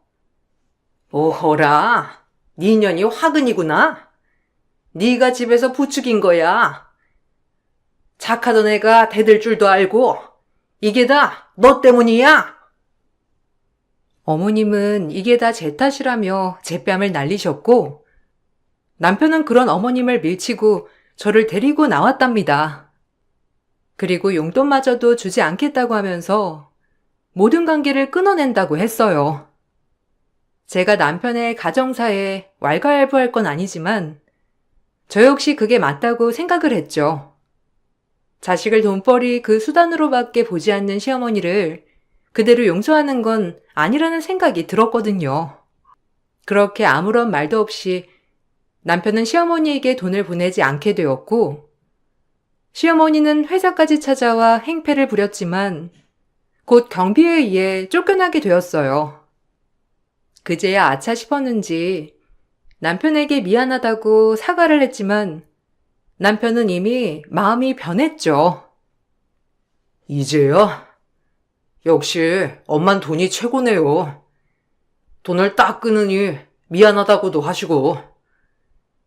오호라, 네 년이 화근이구나. 네가 집에서 부추긴 거야. 착하던 애가 대들 줄도 알고 이게 다 너 때문이야. 어머님은 이게 다 제 탓이라며 제 뺨을 날리셨고 남편은 그런 어머님을 밀치고 저를 데리고 나왔답니다. 그리고 용돈마저도 주지 않겠다고 하면서 모든 관계를 끊어낸다고 했어요. 제가 남편의 가정사에 왈가왈부할 건 아니지만 저 역시 그게 맞다고 생각을 했죠. 자식을 돈벌이 그 수단으로밖에 보지 않는 시어머니를 그대로 용서하는 건 아니라는 생각이 들었거든요. 그렇게 아무런 말도 없이 남편은 시어머니에게 돈을 보내지 않게 되었고 시어머니는 회사까지 찾아와 행패를 부렸지만 곧 경비에 의해 쫓겨나게 되었어요. 그제야 아차 싶었는지 남편에게 미안하다고 사과를 했지만 남편은 이미 마음이 변했죠. 이제야? 역시 엄만 돈이 최고네요. 돈을 딱 끊으니 미안하다고도 하시고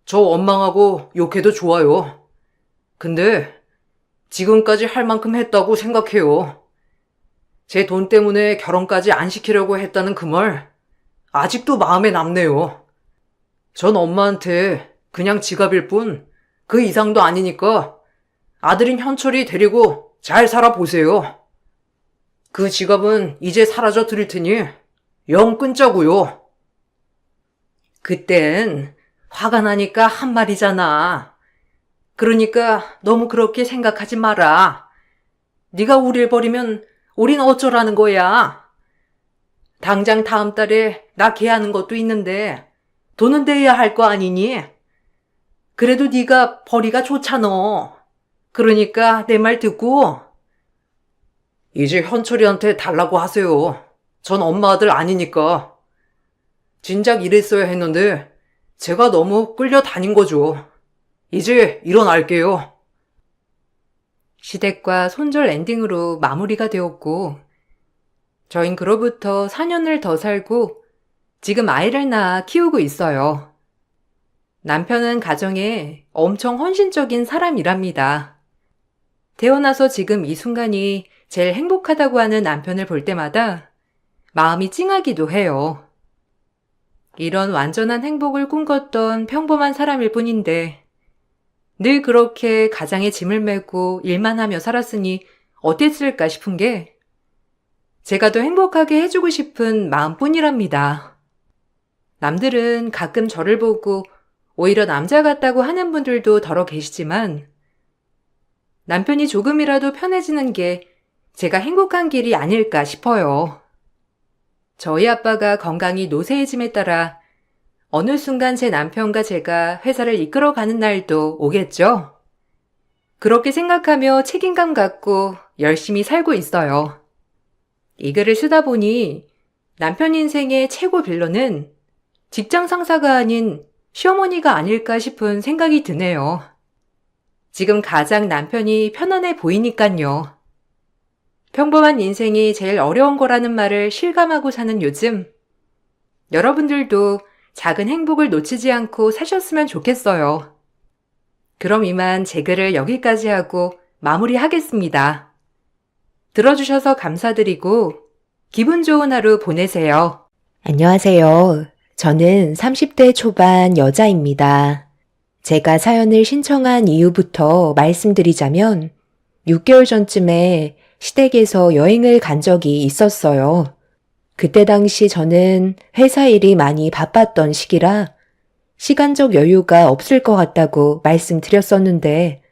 저 원망하고 욕해도 좋아요. 근데 지금까지 할 만큼 했다고 생각해요. 제 돈 때문에 결혼까지 안 시키려고 했다는 그 말 아직도 마음에 남네요. 전 엄마한테 그냥 지갑일 뿐 그 이상도 아니니까 아들인 현철이 데리고 잘 살아보세요. 그 지갑은 이제 사라져 드릴 테니 영 끊자고요. 그땐 화가 나니까 한 말이잖아. 그러니까 너무 그렇게 생각하지 마라. 네가 우릴 버리면 우린 어쩌라는 거야. 당장 다음 달에 나 계하는 것도 있는데 돈은 내야 할 거 아니니? 그래도 네가 벌이가 좋잖아. 그러니까 내 말 듣고 이제 현철이한테 달라고 하세요. 전 엄마 아들 아니니까. 진작 이랬어야 했는데 제가 너무 끌려다닌 거죠. 이제 일어날게요. 시댁과 손절 엔딩으로 마무리가 되었고 저흰 그로부터 4년을 더 살고 지금 아이를 낳아 키우고 있어요. 남편은 가정에 엄청 헌신적인 사람이랍니다. 태어나서 지금 이 순간이 제일 행복하다고 하는 남편을 볼 때마다 마음이 찡하기도 해요. 이런 완전한 행복을 꿈꿨던 평범한 사람일 뿐인데 늘 그렇게 가장의 짐을 메고 일만 하며 살았으니 어땠을까 싶은 게 제가 더 행복하게 해주고 싶은 마음뿐이랍니다. 남들은 가끔 저를 보고 오히려 남자 같다고 하는 분들도 더러 계시지만 남편이 조금이라도 편해지는 게 제가 행복한 길이 아닐까 싶어요. 저희 아빠가 건강이 노쇠해짐에 따라 어느 순간 제 남편과 제가 회사를 이끌어가는 날도 오겠죠? 그렇게 생각하며 책임감 갖고 열심히 살고 있어요. 이 글을 쓰다 보니 남편 인생의 최고 빌런은 직장 상사가 아닌 시어머니가 아닐까 싶은 생각이 드네요. 지금 가장 남편이 편안해 보이니깐요. 평범한 인생이 제일 어려운 거라는 말을 실감하고 사는 요즘, 여러분들도 작은 행복을 놓치지 않고 사셨으면 좋겠어요. 그럼 이만 제 글을 여기까지 하고 마무리하겠습니다. 들어주셔서 감사드리고 기분 좋은 하루 보내세요. 안녕하세요. 저는 30대 초반 여자입니다. 제가 사연을 신청한 이유부터 말씀드리자면 6개월 전쯤에 시댁에서 여행을 간 적이 있었어요. 그때 당시 저는 회사 일이 많이 바빴던 시기라 시간적 여유가 없을 것 같다고 말씀드렸었는데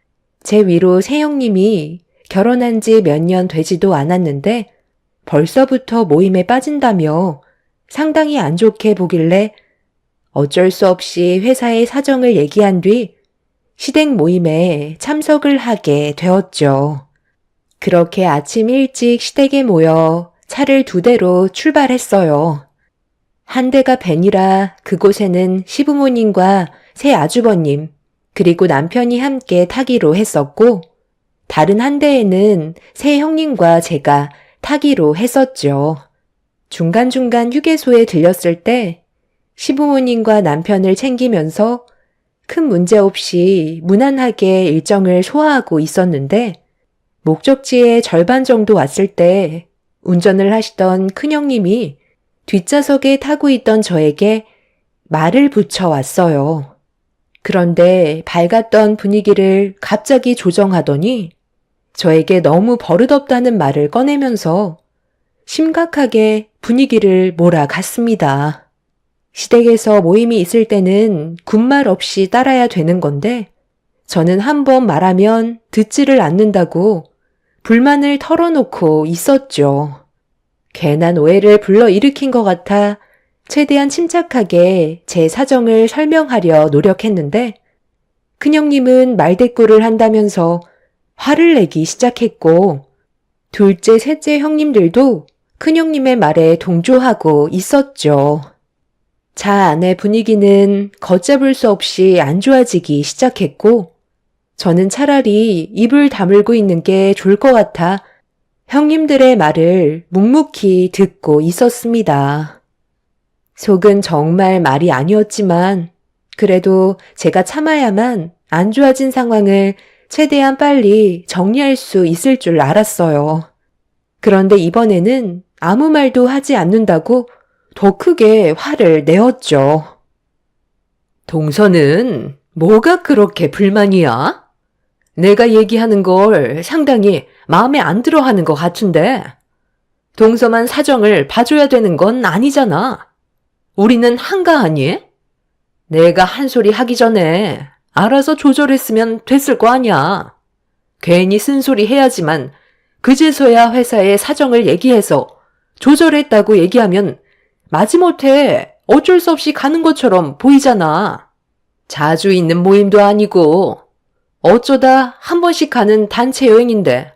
제 위로 새형님이 결혼한 지 몇 년 되지도 않았는데 벌써부터 모임에 빠진다며 상당히 안 좋게 보길래 어쩔 수 없이 회사의 사정을 얘기한 뒤 시댁 모임에 참석을 하게 되었죠. 그렇게 아침 일찍 시댁에 모여 차를 2대로 출발했어요. 한 대가 밴이라 그곳에는 시부모님과 새 아주버님 그리고 남편이 함께 타기로 했었고 다른 한 대에는 새 형님과 제가 타기로 했었죠. 중간중간 휴게소에 들렸을 때 시부모님과 남편을 챙기면서 큰 문제 없이 무난하게 일정을 소화하고 있었는데 목적지의 절반 정도 왔을 때 운전을 하시던 큰형님이 뒷좌석에 타고 있던 저에게 말을 붙여왔어요. 그런데 밝았던 분위기를 갑자기 조정하더니 저에게 너무 버릇없다는 말을 꺼내면서 심각하게 분위기를 몰아갔습니다. 시댁에서 모임이 있을 때는 군말 없이 따라야 되는 건데 저는 한 번 말하면 듣지를 않는다고 불만을 털어놓고 있었죠. 괜한 오해를 불러일으킨 것 같아 최대한 침착하게 제 사정을 설명하려 노력했는데 큰형님은 말대꾸를 한다면서 화를 내기 시작했고 둘째, 셋째 형님들도 큰형님의 말에 동조하고 있었죠. 차 안의 분위기는 걷잡을 수 없이 안 좋아지기 시작했고 저는 차라리 입을 다물고 있는 게 좋을 것 같아 형님들의 말을 묵묵히 듣고 있었습니다. 속은 정말 말이 아니었지만 그래도 제가 참아야만 안 좋아진 상황을 최대한 빨리 정리할 수 있을 줄 알았어요. 그런데 이번에는 아무 말도 하지 않는다고 더 크게 화를 내었죠. 동서는 뭐가 그렇게 불만이야? 내가 얘기하는 걸 상당히 마음에 안 들어 하는 것 같은데 동서만 사정을 봐줘야 되는 건 아니잖아. 우리는 한가하니? 내가 한 소리 하기 전에 알아서 조절했으면 됐을 거 아니야. 괜히 쓴소리 해야지만 그제서야 회사에 사정을 얘기해서 조절했다고 얘기하면 마지못해 어쩔 수 없이 가는 것처럼 보이잖아. 자주 있는 모임도 아니고 어쩌다 한 번씩 가는 단체 여행인데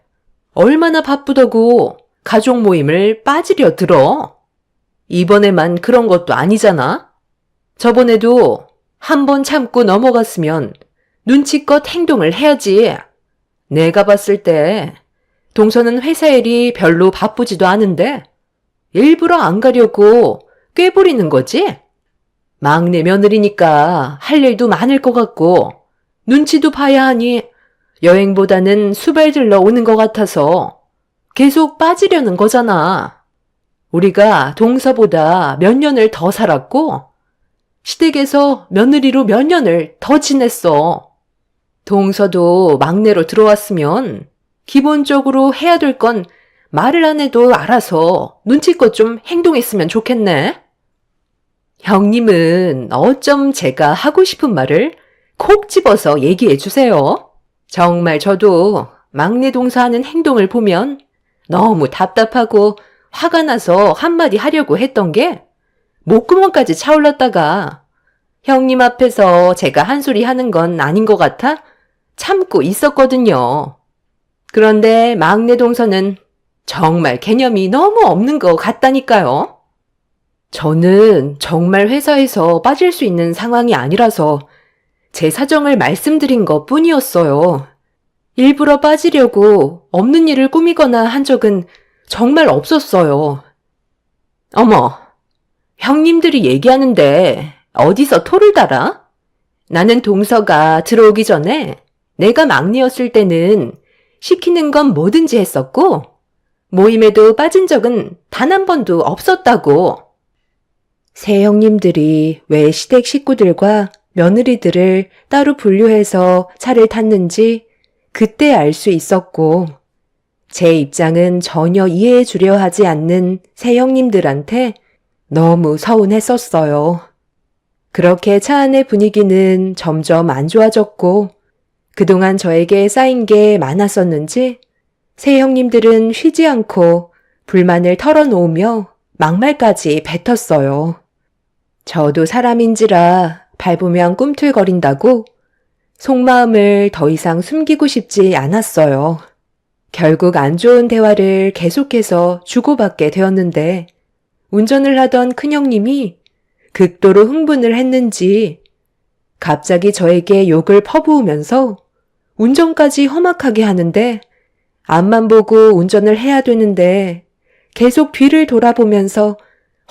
얼마나 바쁘다고 가족 모임을 빠지려 들어. 이번에만 그런 것도 아니잖아. 저번에도 한 번 참고 넘어갔으면 눈치껏 행동을 해야지. 내가 봤을 때 동서는 회사 일이 별로 바쁘지도 않은데 일부러 안 가려고 꾀부리는 거지? 막내 며느리니까 할 일도 많을 것 같고 눈치도 봐야 하니 여행보다는 수발들러 오는 것 같아서 계속 빠지려는 거잖아. 우리가 동서보다 몇 년을 더 살았고 시댁에서 며느리로 몇 년을 더 지냈어. 동서도 막내로 들어왔으면 기본적으로 해야 될 건 말을 안 해도 알아서 눈치껏 좀 행동했으면 좋겠네. 형님은 어쩜 제가 하고 싶은 말을 콕 집어서 얘기해 주세요. 정말 저도 막내 동서 하는 행동을 보면 너무 답답하고 화가 나서 한마디 하려고 했던 게 목구멍까지 차올랐다가 형님 앞에서 제가 한 소리 하는 건 아닌 것 같아 참고 있었거든요. 그런데 막내 동서는 정말 개념이 너무 없는 것 같다니까요. 저는 정말 회사에서 빠질 수 있는 상황이 아니라서 제 사정을 말씀드린 것 뿐이었어요. 일부러 빠지려고 없는 일을 꾸미거나 한 적은 정말 없었어요. 어머, 형님들이 얘기하는데 어디서 토를 달아? 나는 동서가 들어오기 전에 내가 막내였을 때는 시키는 건 뭐든지 했었고 모임에도 빠진 적은 단 한 번도 없었다고. 새 형님들이 왜 시댁 식구들과 며느리들을 따로 분류해서 차를 탔는지 그때 알 수 있었고, 제 입장은 전혀 이해해 주려 하지 않는 새 형님들한테 너무 서운했었어요. 그렇게 차 안의 분위기는 점점 안 좋아졌고, 그동안 저에게 쌓인 게 많았었는지 새 형님들은 쉬지 않고 불만을 털어놓으며 막말까지 뱉었어요. 저도 사람인지라 밟으면 꿈틀거린다고 속마음을 더 이상 숨기고 싶지 않았어요. 결국 안 좋은 대화를 계속해서 주고받게 되었는데 운전을 하던 큰형님이 극도로 흥분을 했는지 갑자기 저에게 욕을 퍼부으면서 운전까지 험악하게 하는데 앞만 보고 운전을 해야 되는데 계속 뒤를 돌아보면서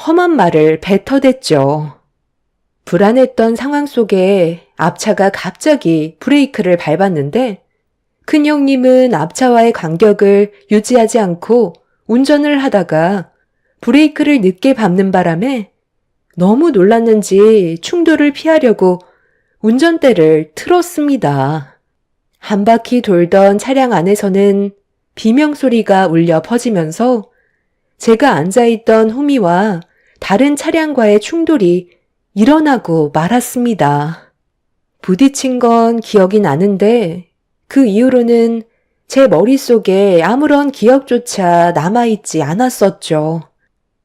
험한 말을 뱉어댔죠. 불안했던 상황 속에 앞차가 갑자기 브레이크를 밟았는데 큰형님은 앞차와의 간격을 유지하지 않고 운전을 하다가 브레이크를 늦게 밟는 바람에 너무 놀랐는지 충돌을 피하려고 운전대를 틀었습니다. 한 바퀴 돌던 차량 안에서는 비명소리가 울려 퍼지면서 제가 앉아있던 후미와 다른 차량과의 충돌이 일어나고 말았습니다. 부딪힌 건 기억이 나는데 그 이후로는 제 머릿속에 아무런 기억조차 남아있지 않았었죠.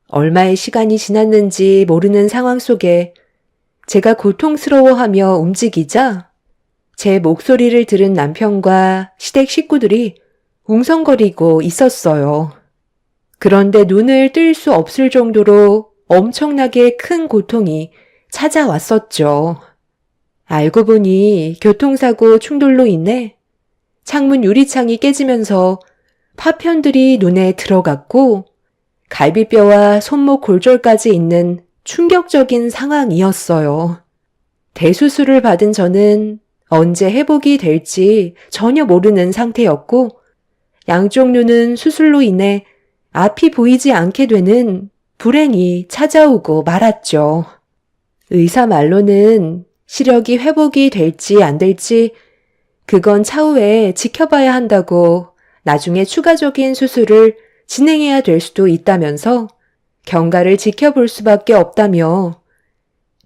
얼마의 시간이 지났는지 모르는 상황 속에 제가 고통스러워하며 움직이자 제 목소리를 들은 남편과 시댁 식구들이 웅성거리고 있었어요. 그런데 눈을 뜰 수 없을 정도로 엄청나게 큰 고통이 찾아왔었죠. 알고 보니 교통사고 충돌로 인해 창문 유리창이 깨지면서 파편들이 눈에 들어갔고 갈비뼈와 손목 골절까지 있는 충격적인 상황이었어요. 대수술을 받은 저는 언제 회복이 될지 전혀 모르는 상태였고 양쪽 눈은 수술로 인해 앞이 보이지 않게 되는 불행이 찾아오고 말았죠. 의사 말로는 시력이 회복이 될지 안 될지 그건 차후에 지켜봐야 한다고 나중에 추가적인 수술을 진행해야 될 수도 있다면서 경과를 지켜볼 수밖에 없다며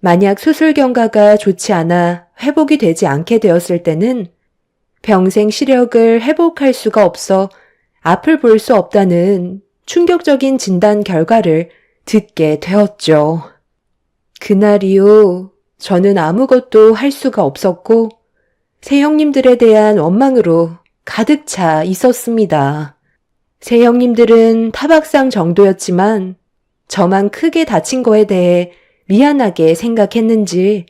만약 수술 경과가 좋지 않아 회복이 되지 않게 되었을 때는 평생 시력을 회복할 수가 없어 앞을 볼 수 없다는 충격적인 진단 결과를 듣게 되었죠. 그날 이후 저는 아무것도 할 수가 없었고 새 형님들에 대한 원망으로 가득 차 있었습니다. 새 형님들은 타박상 정도였지만 저만 크게 다친 거에 대해 미안하게 생각했는지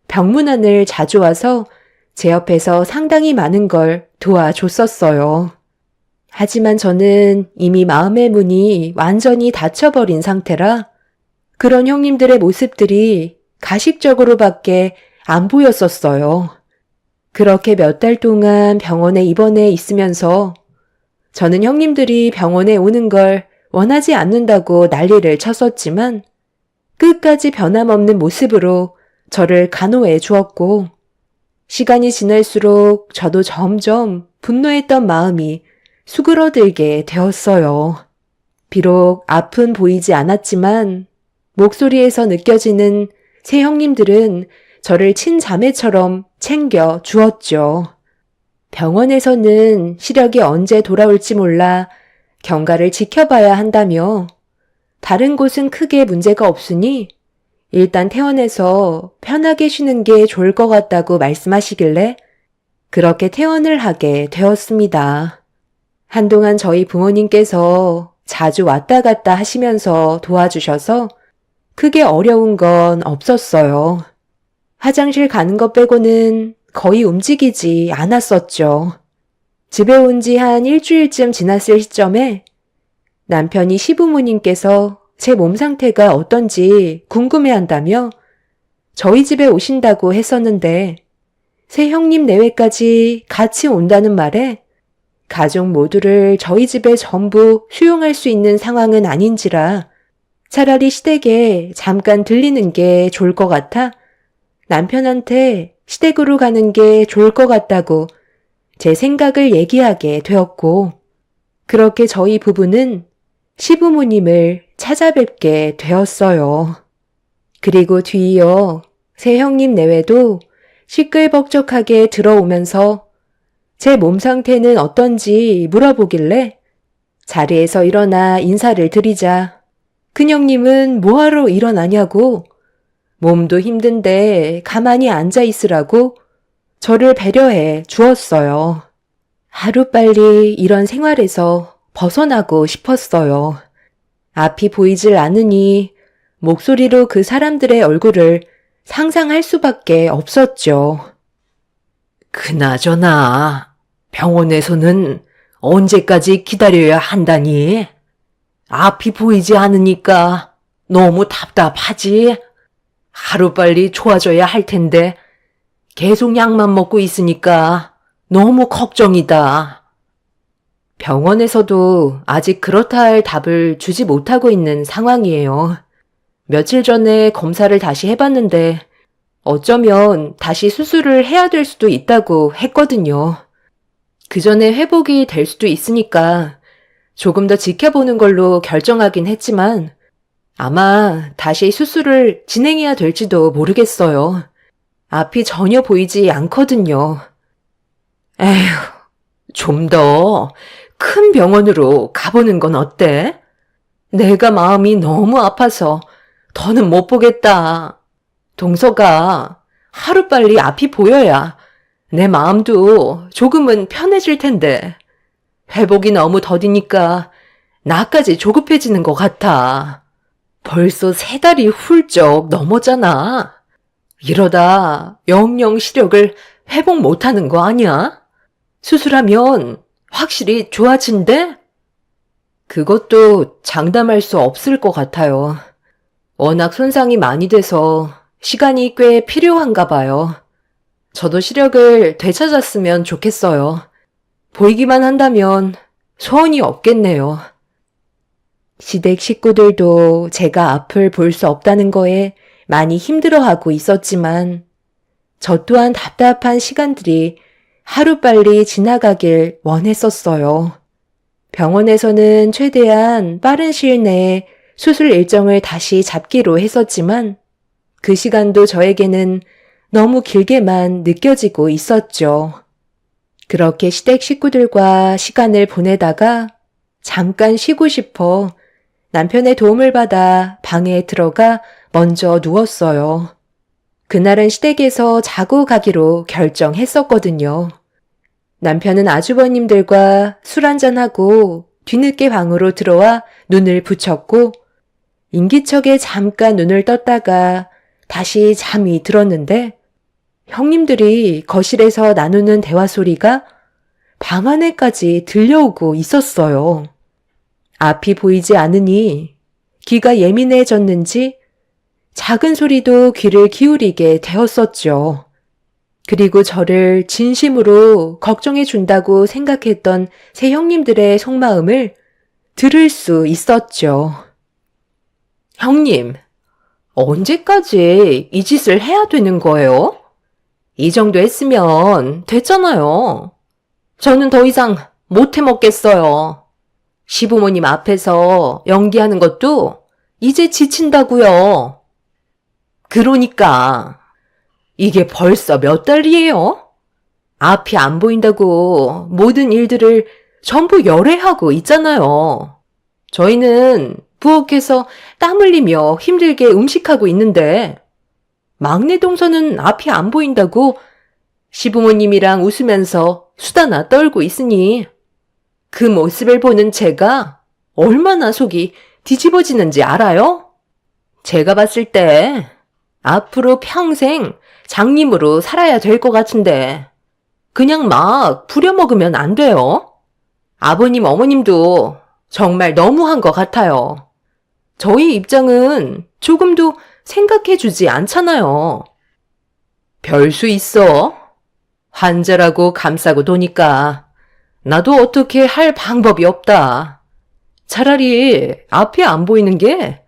병문안을 자주 와서 제 옆에서 상당히 많은 걸 도와줬었어요. 하지만 저는 이미 마음의 문이 완전히 닫혀버린 상태라 그런 형님들의 모습들이 가식적으로밖에 안 보였었어요. 그렇게 몇 달 동안 병원에 입원해 있으면서 저는 형님들이 병원에 오는 걸 원하지 않는다고 난리를 쳤었지만 끝까지 변함없는 모습으로 저를 간호해 주었고 시간이 지날수록 저도 점점 분노했던 마음이 수그러들게 되었어요. 비록 앞은 보이지 않았지만 목소리에서 느껴지는 새 형님들은 저를 친자매처럼 챙겨 주었죠. 병원에서는 시력이 언제 돌아올지 몰라 경과를 지켜봐야 한다며 다른 곳은 크게 문제가 없으니 일단 퇴원해서 편하게 쉬는 게 좋을 것 같다고 말씀하시길래 그렇게 퇴원을 하게 되었습니다. 한동안 저희 부모님께서 자주 왔다 갔다 하시면서 도와주셔서 크게 어려운 건 없었어요. 화장실 가는 것 빼고는 거의 움직이지 않았었죠. 집에 온 지 한 일주일쯤 지났을 시점에 남편이 시부모님께서 제 몸 상태가 어떤지 궁금해한다며 저희 집에 오신다고 했었는데 새 형님 내외까지 같이 온다는 말에 가족 모두를 저희 집에 전부 수용할 수 있는 상황은 아닌지라 차라리 시댁에 잠깐 들리는 게 좋을 것 같아 남편한테 시댁으로 가는 게 좋을 것 같다고 제 생각을 얘기하게 되었고, 그렇게 저희 부부는 시부모님을 찾아뵙게 되었어요. 그리고 뒤이어 새 형님 내외도 시끌벅적하게 들어오면서 제 몸 상태는 어떤지 물어보길래 자리에서 일어나 인사를 드리자 큰형님은 뭐하러 일어나냐고 몸도 힘든데 가만히 앉아 있으라고 저를 배려해 주었어요. 하루빨리 이런 생활에서 벗어나고 싶었어요. 앞이 보이질 않으니 목소리로 그 사람들의 얼굴을 상상할 수밖에 없었죠. 그나저나 병원에서는 언제까지 기다려야 한다니? 앞이 보이지 않으니까 너무 답답하지? 하루빨리 좋아져야 할 텐데 계속 약만 먹고 있으니까 너무 걱정이다. 병원에서도 아직 그렇다 할 답을 주지 못하고 있는 상황이에요. 며칠 전에 검사를 다시 해봤는데 어쩌면 다시 수술을 해야 될 수도 있다고 했거든요. 그 전에 회복이 될 수도 있으니까 조금 더 지켜보는 걸로 결정하긴 했지만 아마 다시 수술을 진행해야 될지도 모르겠어요. 앞이 전혀 보이지 않거든요. 에휴, 좀 더 큰 병원으로 가보는 건 어때? 내가 마음이 너무 아파서 더는 못 보겠다. 동서가 하루빨리 앞이 보여야 내 마음도 조금은 편해질 텐데 회복이 너무 더디니까 나까지 조급해지는 것 같아. 벌써 3달이 훌쩍 넘었잖아. 이러다 영영 시력을 회복 못하는 거 아니야? 수술하면 확실히 좋아진대? 그것도 장담할 수 없을 것 같아요. 워낙 손상이 많이 돼서 시간이 꽤 필요한가 봐요. 저도 시력을 되찾았으면 좋겠어요. 보이기만 한다면 소원이 없겠네요. 시댁 식구들도 제가 앞을 볼 수 없다는 거에 많이 힘들어하고 있었지만 저 또한 답답한 시간들이 하루빨리 지나가길 원했었어요. 병원에서는 최대한 빠른 시일 내에 수술 일정을 다시 잡기로 했었지만 그 시간도 저에게는 너무 길게만 느껴지고 있었죠. 그렇게 시댁 식구들과 시간을 보내다가 잠깐 쉬고 싶어 남편의 도움을 받아 방에 들어가 먼저 누웠어요. 그날은 시댁에서 자고 가기로 결정했었거든요. 남편은 아주버님들과 술 한잔하고 뒤늦게 방으로 들어와 눈을 붙였고 인기척에 잠깐 눈을 떴다가 다시 잠이 들었는데 형님들이 거실에서 나누는 대화 소리가 방 안에까지 들려오고 있었어요. 앞이 보이지 않으니 귀가 예민해졌는지 작은 소리도 귀를 기울이게 되었었죠. 그리고 저를 진심으로 걱정해 준다고 생각했던 새 형님들의 속마음을 들을 수 있었죠. 형님, 언제까지 이 짓을 해야 되는 거예요? 이 정도 했으면 됐잖아요. 저는 더 이상 못 해먹겠어요. 시부모님 앞에서 연기하는 것도 이제 지친다고요. 그러니까 이게 벌써 몇 달이에요? 앞이 안 보인다고 모든 일들을 전부 열애하고 있잖아요. 저희는 부엌에서 땀 흘리며 힘들게 음식하고 있는데 막내 동서는 앞이 안 보인다고 시부모님이랑 웃으면서 수다나 떨고 있으니 그 모습을 보는 제가 얼마나 속이 뒤집어지는지 알아요? 제가 봤을 때 앞으로 평생 장님으로 살아야 될 것 같은데 그냥 막 부려먹으면 안 돼요. 아버님 어머님도 정말 너무한 것 같아요. 저희 입장은 조금도 생각해주지 않잖아요. 별 수 있어. 환자라고 감싸고 도니까 나도 어떻게 할 방법이 없다. 차라리 앞이 안 보이는 게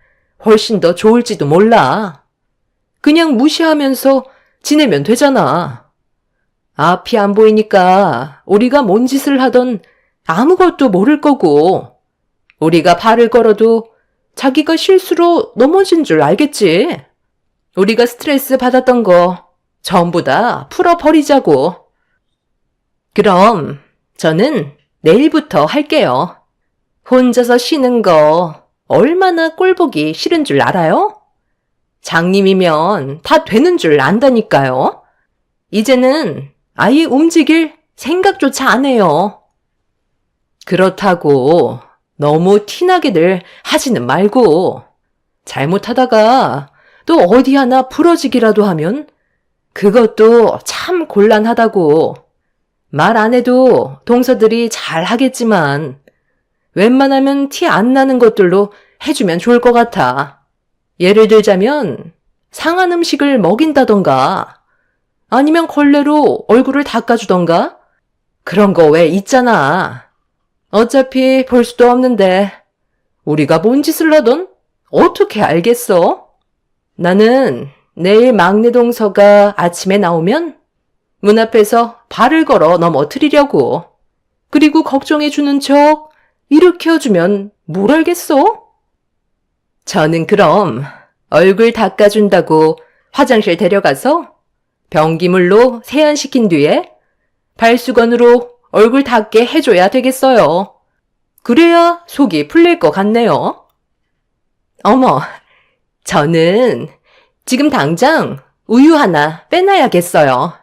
훨씬 더 좋을지도 몰라. 그냥 무시하면서 지내면 되잖아. 앞이 안 보이니까 우리가 뭔 짓을 하던 아무것도 모를 거고, 우리가 발을 걸어도 자기가 실수로 넘어진 줄 알겠지. 우리가 스트레스 받았던 거 전부 다 풀어버리자고. 그럼 저는 내일부터 할게요. 혼자서 쉬는 거 얼마나 꼴보기 싫은 줄 알아요? 장님이면 다 되는 줄 안다니까요. 이제는 아예 움직일 생각조차 안 해요. 그렇다고 너무 티나게들 하지는 말고, 잘못하다가 또 어디 하나 부러지기라도 하면 그것도 참 곤란하다고. 말 안 해도 동서들이 잘 하겠지만 웬만하면 티 안 나는 것들로 해주면 좋을 것 같아. 예를 들자면 상한 음식을 먹인다던가, 아니면 걸레로 얼굴을 닦아주던가, 그런 거 왜 있잖아. 어차피 볼 수도 없는데 우리가 뭔 짓을 하던 어떻게 알겠어? 나는 내일 막내 동서가 아침에 나오면 문 앞에서 발을 걸어 넘어뜨리려고. 그리고 걱정해주는 척 일으켜주면 뭘 알겠어? 저는 그럼 얼굴 닦아준다고 화장실 데려가서 변기물로 세안시킨 뒤에 발수건으로 얼굴 닦게 해줘야 되겠어요. 그래야 속이 풀릴 것 같네요. 어머, 저는 지금 당장 우유 하나 빼놔야겠어요.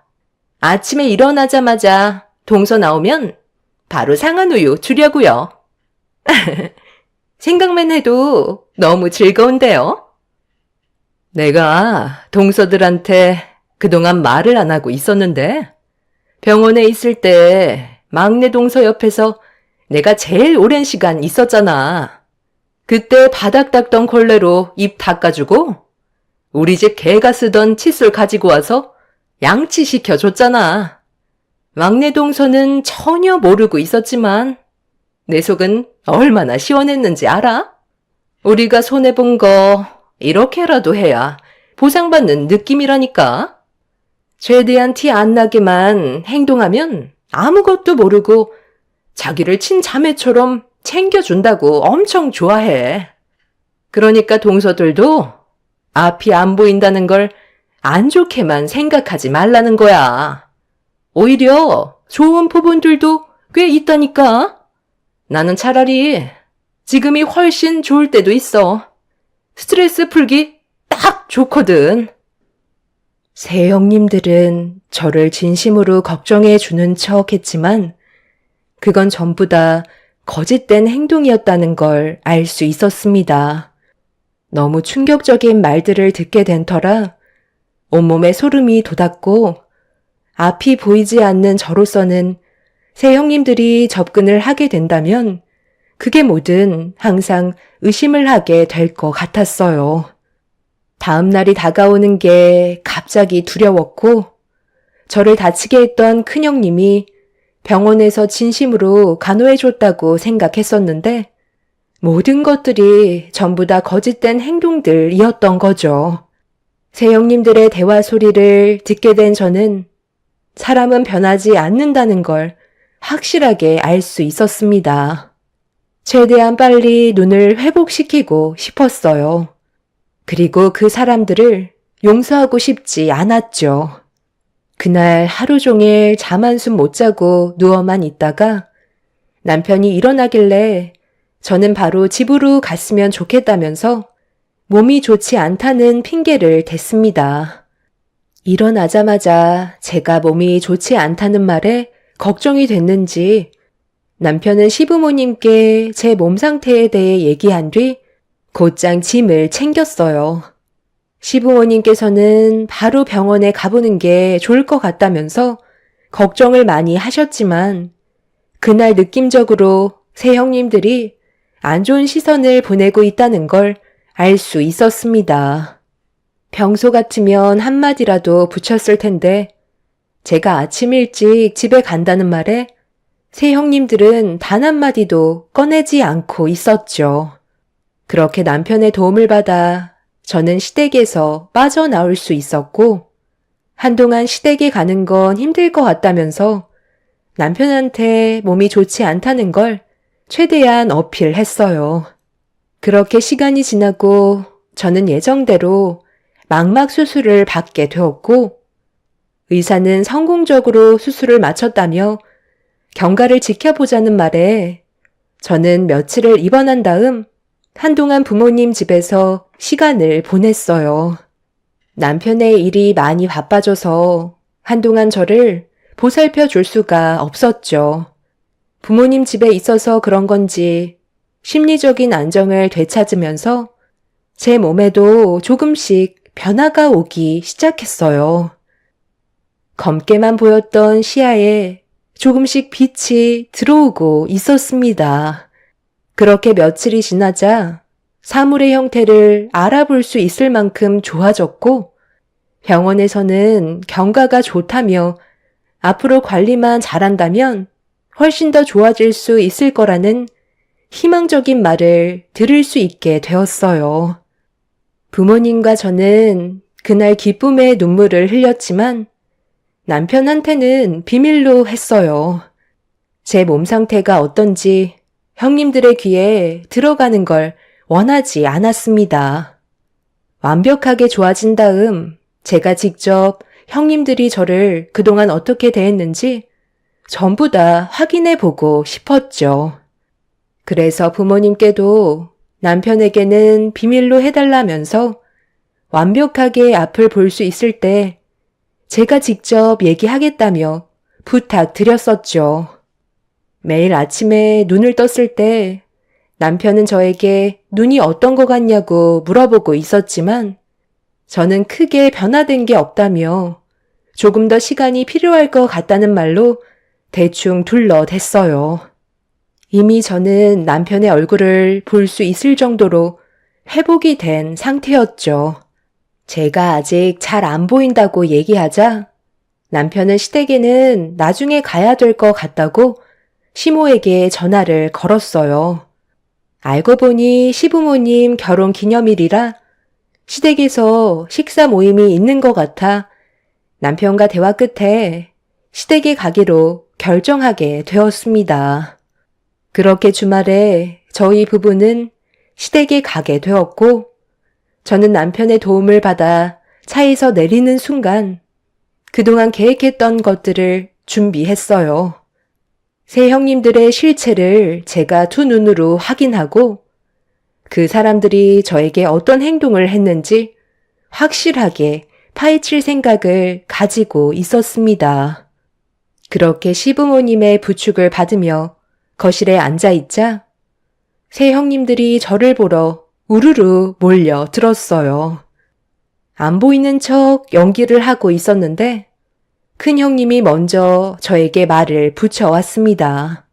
아침에 일어나자마자 동서 나오면 바로 상한 우유 주려고요. 생각만 해도 너무 즐거운데요. 내가 동서들한테 그동안 말을 안 하고 있었는데, 병원에 있을 때 막내 동서 옆에서 내가 제일 오랜 시간 있었잖아. 그때 바닥 닦던 걸레로 입 닦아주고, 우리 집 개가 쓰던 칫솔 가지고 와서 양치시켜줬잖아. 막내 동서는 전혀 모르고 있었지만 내 속은 얼마나 시원했는지 알아? 우리가 손해본 거 이렇게라도 해야 보상받는 느낌이라니까. 최대한 티 안 나게만 행동하면 아무것도 모르고 자기를 친자매처럼 챙겨준다고 엄청 좋아해. 그러니까 동서들도 앞이 안 보인다는 걸 안 좋게만 생각하지 말라는 거야. 오히려 좋은 부분들도 꽤 있다니까. 나는 차라리 지금이 훨씬 좋을 때도 있어. 스트레스 풀기 딱 좋거든. 새 형님들은 저를 진심으로 걱정해 주는 척 했지만 그건 전부 다 거짓된 행동이었다는 걸 알 수 있었습니다. 너무 충격적인 말들을 듣게 된 터라 온몸에 소름이 돋았고, 앞이 보이지 않는 저로서는 새 형님들이 접근을 하게 된다면 그게 뭐든 항상 의심을 하게 될 것 같았어요. 다음 날이 다가오는 게 갑자기 두려웠고, 저를 다치게 했던 큰형님이 병원에서 진심으로 간호해줬다고 생각했었는데 모든 것들이 전부 다 거짓된 행동들이었던 거죠. 새 형님들의 대화 소리를 듣게 된 저는 사람은 변하지 않는다는 걸 확실하게 알 수 있었습니다. 최대한 빨리 눈을 회복시키고 싶었어요. 그리고 그 사람들을 용서하고 싶지 않았죠. 그날 하루 종일 잠 한숨 못 자고 누워만 있다가 남편이 일어나길래 저는 바로 집으로 갔으면 좋겠다면서 몸이 좋지 않다는 핑계를 댔습니다. 일어나자마자 제가 몸이 좋지 않다는 말에 걱정이 됐는지 남편은 시부모님께 제 몸 상태에 대해 얘기한 뒤 곧장 짐을 챙겼어요. 시부모님께서는 바로 병원에 가보는 게 좋을 것 같다면서 걱정을 많이 하셨지만 그날 느낌적으로 새 형님들이 안 좋은 시선을 보내고 있다는 걸 알 수 있었습니다. 평소 같으면 한마디라도 붙였을 텐데 제가 아침 일찍 집에 간다는 말에 새 형님들은 단 한마디도 꺼내지 않고 있었죠. 그렇게 남편의 도움을 받아 저는 시댁에서 빠져나올 수 있었고, 한동안 시댁에 가는 건 힘들 것 같다면서 남편한테 몸이 좋지 않다는 걸 최대한 어필했어요. 그렇게 시간이 지나고 저는 예정대로 망막 수술을 받게 되었고, 의사는 성공적으로 수술을 마쳤다며 경과를 지켜보자는 말에 저는 며칠을 입원한 다음 한동안 부모님 집에서 시간을 보냈어요. 남편의 일이 많이 바빠져서 한동안 저를 보살펴 줄 수가 없었죠. 부모님 집에 있어서 그런 건지 심리적인 안정을 되찾으면서 제 몸에도 조금씩 변화가 오기 시작했어요. 검게만 보였던 시야에 조금씩 빛이 들어오고 있었습니다. 그렇게 며칠이 지나자 사물의 형태를 알아볼 수 있을 만큼 좋아졌고, 병원에서는 경과가 좋다며 앞으로 관리만 잘한다면 훨씬 더 좋아질 수 있을 거라는 희망적인 말을 들을 수 있게 되었어요. 부모님과 저는 그날 기쁨의 눈물을 흘렸지만 남편한테는 비밀로 했어요. 제 몸 상태가 어떤지 형님들의 귀에 들어가는 걸 원하지 않았습니다. 완벽하게 좋아진 다음 제가 직접 형님들이 저를 그동안 어떻게 대했는지 전부 다 확인해 보고 싶었죠. 그래서 부모님께도 남편에게는 비밀로 해달라면서 완벽하게 앞을 볼 수 있을 때 제가 직접 얘기하겠다며 부탁드렸었죠. 매일 아침에 눈을 떴을 때 남편은 저에게 눈이 어떤 것 같냐고 물어보고 있었지만 저는 크게 변화된 게 없다며 조금 더 시간이 필요할 것 같다는 말로 대충 둘러댔어요. 이미 저는 남편의 얼굴을 볼 수 있을 정도로 회복이 된 상태였죠. 제가 아직 잘 안 보인다고 얘기하자 남편은 시댁에는 나중에 가야 될 것 같다고 시모에게 전화를 걸었어요. 알고 보니 시부모님 결혼 기념일이라 시댁에서 식사 모임이 있는 것 같아 남편과 대화 끝에 시댁에 가기로 결정하게 되었습니다. 그렇게 주말에 저희 부부는 시댁에 가게 되었고, 저는 남편의 도움을 받아 차에서 내리는 순간 그동안 계획했던 것들을 준비했어요. 새 형님들의 실체를 제가 두 눈으로 확인하고 그 사람들이 저에게 어떤 행동을 했는지 확실하게 파헤칠 생각을 가지고 있었습니다. 그렇게 시부모님의 부축을 받으며 거실에 앉아있자 새 형님들이 저를 보러 우르르 몰려들었어요. 안 보이는 척 연기를 하고 있었는데 큰 형님이 먼저 저에게 말을 붙여왔습니다.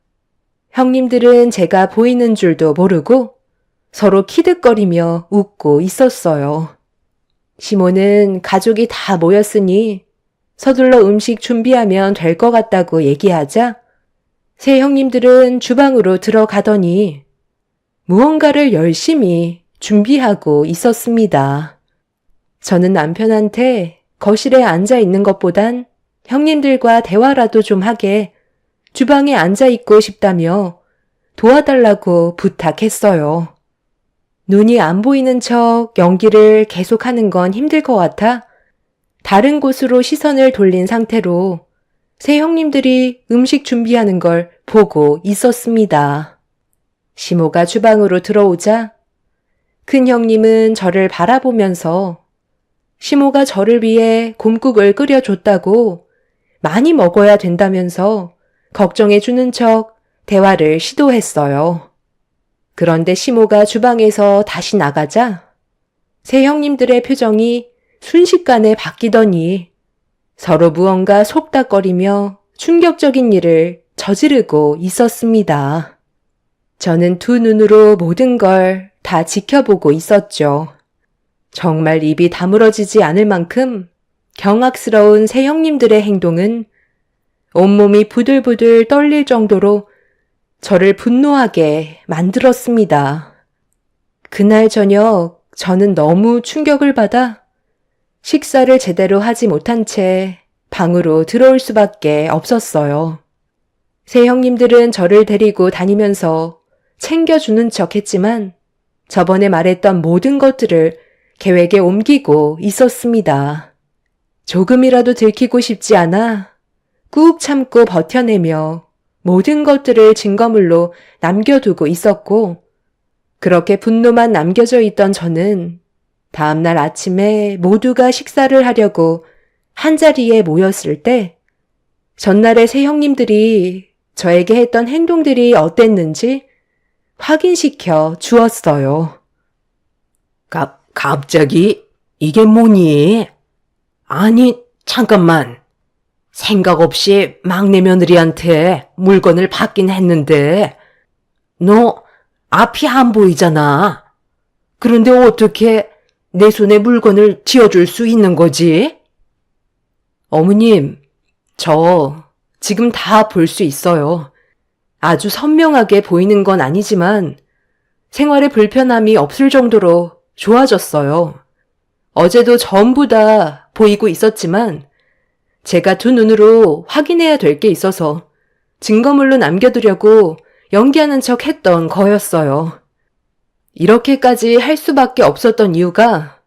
형님들은 제가 보이는 줄도 모르고 서로 키득거리며 웃고 있었어요. 시모는 가족이 다 모였으니 서둘러 음식 준비하면 될 것 같다고 얘기하자 새 형님들은 주방으로 들어가더니 무언가를 열심히 준비하고 있었습니다. 저는 남편한테 거실에 앉아 있는 것보단 형님들과 대화라도 좀 하게 주방에 앉아 있고 싶다며 도와달라고 부탁했어요. 눈이 안 보이는 척 연기를 계속하는 건 힘들 것 같아 다른 곳으로 시선을 돌린 상태로 새 형님들이 음식 준비하는 걸 보고 있었습니다. 시모가 주방으로 들어오자 큰 형님은 저를 바라보면서 시모가 저를 위해 곰국을 끓여줬다고 많이 먹어야 된다면서 걱정해주는 척 대화를 시도했어요. 그런데 시모가 주방에서 다시 나가자 새 형님들의 표정이 순식간에 바뀌더니 서로 무언가 속닥거리며 충격적인 일을 저지르고 있었습니다. 저는 두 눈으로 모든 걸 다 지켜보고 있었죠. 정말 입이 다물어지지 않을 만큼 경악스러운 새 형님들의 행동은 온몸이 부들부들 떨릴 정도로 저를 분노하게 만들었습니다. 그날 저녁 저는 너무 충격을 받아 식사를 제대로 하지 못한 채 방으로 들어올 수밖에 없었어요. 새 형님들은 저를 데리고 다니면서 챙겨주는 척 했지만 저번에 말했던 모든 것들을 계획에 옮기고 있었습니다. 조금이라도 들키고 싶지 않아 꾹 참고 버텨내며 모든 것들을 증거물로 남겨두고 있었고, 그렇게 분노만 남겨져 있던 저는 다음날 아침에 모두가 식사를 하려고 한자리에 모였을 때 전날의 새 형님들이 저에게 했던 행동들이 어땠는지 확인시켜 주었어요. 갑자기 이게 뭐니? 아니, 잠깐만. 생각 없이 막내 며느리한테 물건을 받긴 했는데 너 앞이 안 보이잖아. 그런데 어떻게 내 손에 물건을 쥐어줄 수 있는 거지? 어머님, 저 지금 다 볼 수 있어요. 아주 선명하게 보이는 건 아니지만 생활에 불편함이 없을 정도로 좋아졌어요. 어제도 전부 다 보이고 있었지만 제가 두 눈으로 확인해야 될 게 있어서 증거물로 남겨두려고 연기하는 척 했던 거였어요. 이렇게까지 할 수밖에 없었던 이유가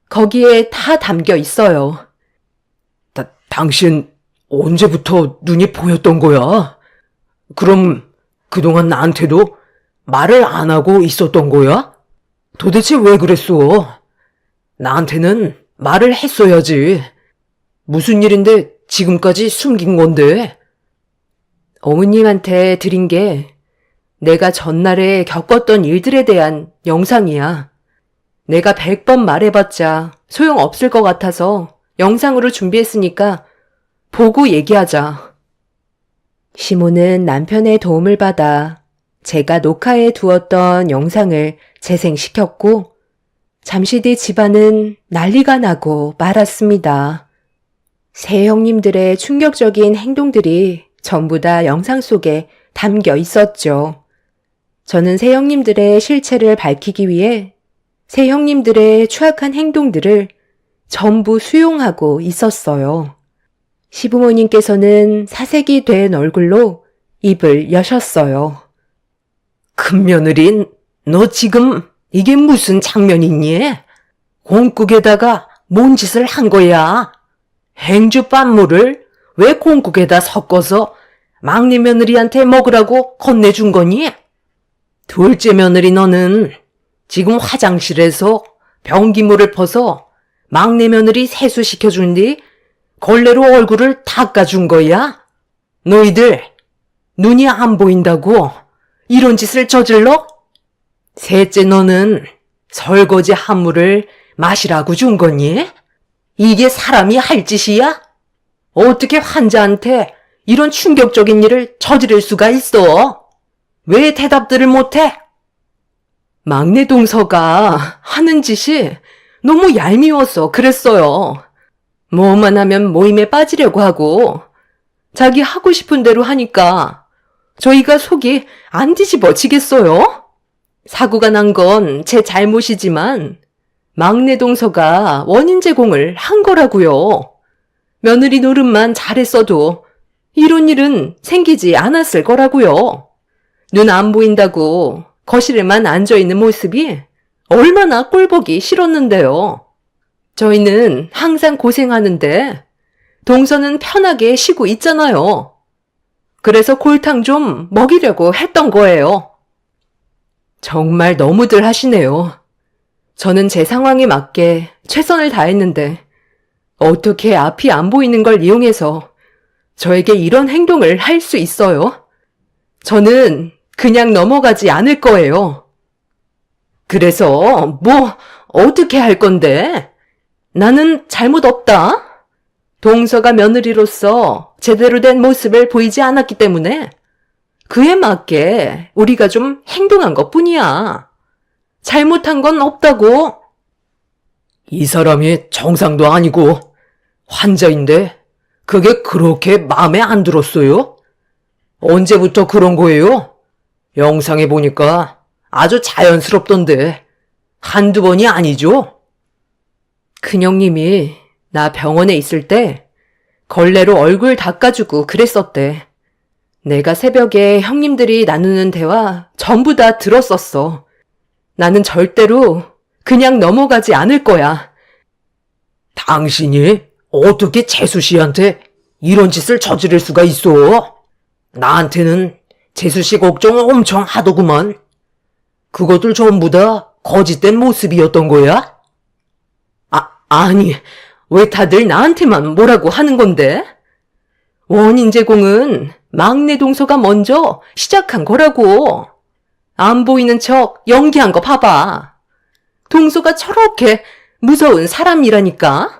거기에 다 담겨 있어요. 당신 언제부터 눈이 보였던 거야? 그럼 그동안 나한테도 말을 안 하고 있었던 거야? 도대체 왜 그랬어? 나한테는 말을 했어야지. 무슨 일인데 지금까지 숨긴 건데? 어머님한테 드린 게 내가 전날에 겪었던 일들에 대한 영상이야. 내가 100번 말해봤자 소용없을 것 같아서 영상으로 준비했으니까 보고 얘기하자. 시모는 남편의 도움을 받아 제가 녹화해 두었던 영상을 재생시켰고 잠시 뒤 집안은 난리가 나고 말았습니다. 새 형님들의 충격적인 행동들이 전부 다 영상 속에 담겨 있었죠. 저는 새 형님들의 실체를 밝히기 위해 새 형님들의 추악한 행동들을 전부 수용하고 있었어요. 시부모님께서는 사색이 된 얼굴로 입을 여셨어요. 큰며느린, 너 지금 이게 무슨 장면이니? 콩국에다가 뭔 짓을 한 거야? 행주밥물을 왜 콩국에다 섞어서 막내 며느리한테 먹으라고 건네준 거니? 둘째 며느리 너는 지금 화장실에서 변기물을 퍼서 막내 며느리 세수시켜준 뒤 걸레로 얼굴을 닦아준 거야? 너희들 눈이 안 보인다고 이런 짓을 저질러? 셋째 너는 설거지 한 물을 마시라고 준 거니? 이게 사람이 할 짓이야? 어떻게 환자한테 이런 충격적인 일을 저지를 수가 있어? 왜 대답들을 못해? 막내 동서가 하는 짓이 너무 얄미워서 그랬어요. 뭐만 하면 모임에 빠지려고 하고 자기 하고 싶은 대로 하니까 저희가 속이 안 뒤집어지겠어요? 사고가 난 건 제 잘못이지만 막내 동서가 원인 제공을 한 거라고요. 며느리 노릇만 잘했어도 이런 일은 생기지 않았을 거라고요. 눈 안 보인다고 거실에만 앉아있는 모습이 얼마나 꼴보기 싫었는데요. 저희는 항상 고생하는데 동서는 편하게 쉬고 있잖아요. 그래서 골탕 좀 먹이려고 했던 거예요. 정말 너무들 하시네요. 저는 제 상황에 맞게 최선을 다했는데 어떻게 앞이 안 보이는 걸 이용해서 저에게 이런 행동을 할 수 있어요? 저는 그냥 넘어가지 않을 거예요. 그래서 뭐 어떻게 할 건데? 나는 잘못 없다. 동서가 며느리로서 제대로 된 모습을 보이지 않았기 때문에 그에 맞게 우리가 좀 행동한 것뿐이야. 잘못한 건 없다고. 이 사람이 정상도 아니고 환자인데 그게 그렇게 마음에 안 들었어요? 언제부터 그런 거예요? 영상에 보니까 아주 자연스럽던데 한두 번이 아니죠? 큰형님이 나 병원에 있을 때 걸레로 얼굴 닦아주고 그랬었대. 내가 새벽에 형님들이 나누는 대화 전부 다 들었었어. 나는 절대로 그냥 넘어가지 않을 거야. 당신이 어떻게 재수 씨한테 이런 짓을 저지를 수가 있어? 나한테는 재수 씨 걱정 엄청 하더구만. 그것들 전부 다 거짓된 모습이었던 거야? 아니, 왜 다들 나한테만 뭐라고 하는 건데? 원인 제공은 막내 동서가 먼저 시작한 거라고. 안 보이는 척 연기한 거 봐봐. 동서가 저렇게 무서운 사람이라니까.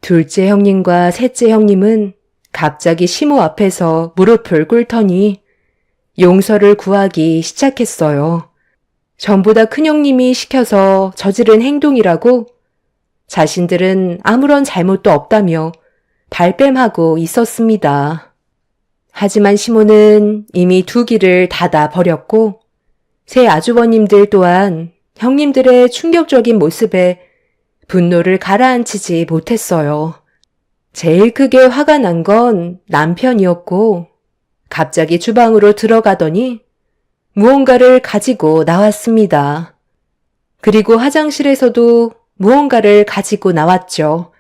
둘째 형님과 셋째 형님은 갑자기 시모 앞에서 무릎을 꿇더니 용서를 구하기 시작했어요. 전부 다 큰형님이 시켜서 저지른 행동이라고 자신들은 아무런 잘못도 없다며 발뺌하고 있었습니다. 하지만 시모는 이미 두 귀를 닫아 버렸고 새 아주버님들 또한 형님들의 충격적인 모습에 분노를 가라앉히지 못했어요. 제일 크게 화가 난 건 남편이었고 갑자기 주방으로 들어가더니 무언가를 가지고 나왔습니다. 그리고 화장실에서도 무언가를 가지고 나왔죠.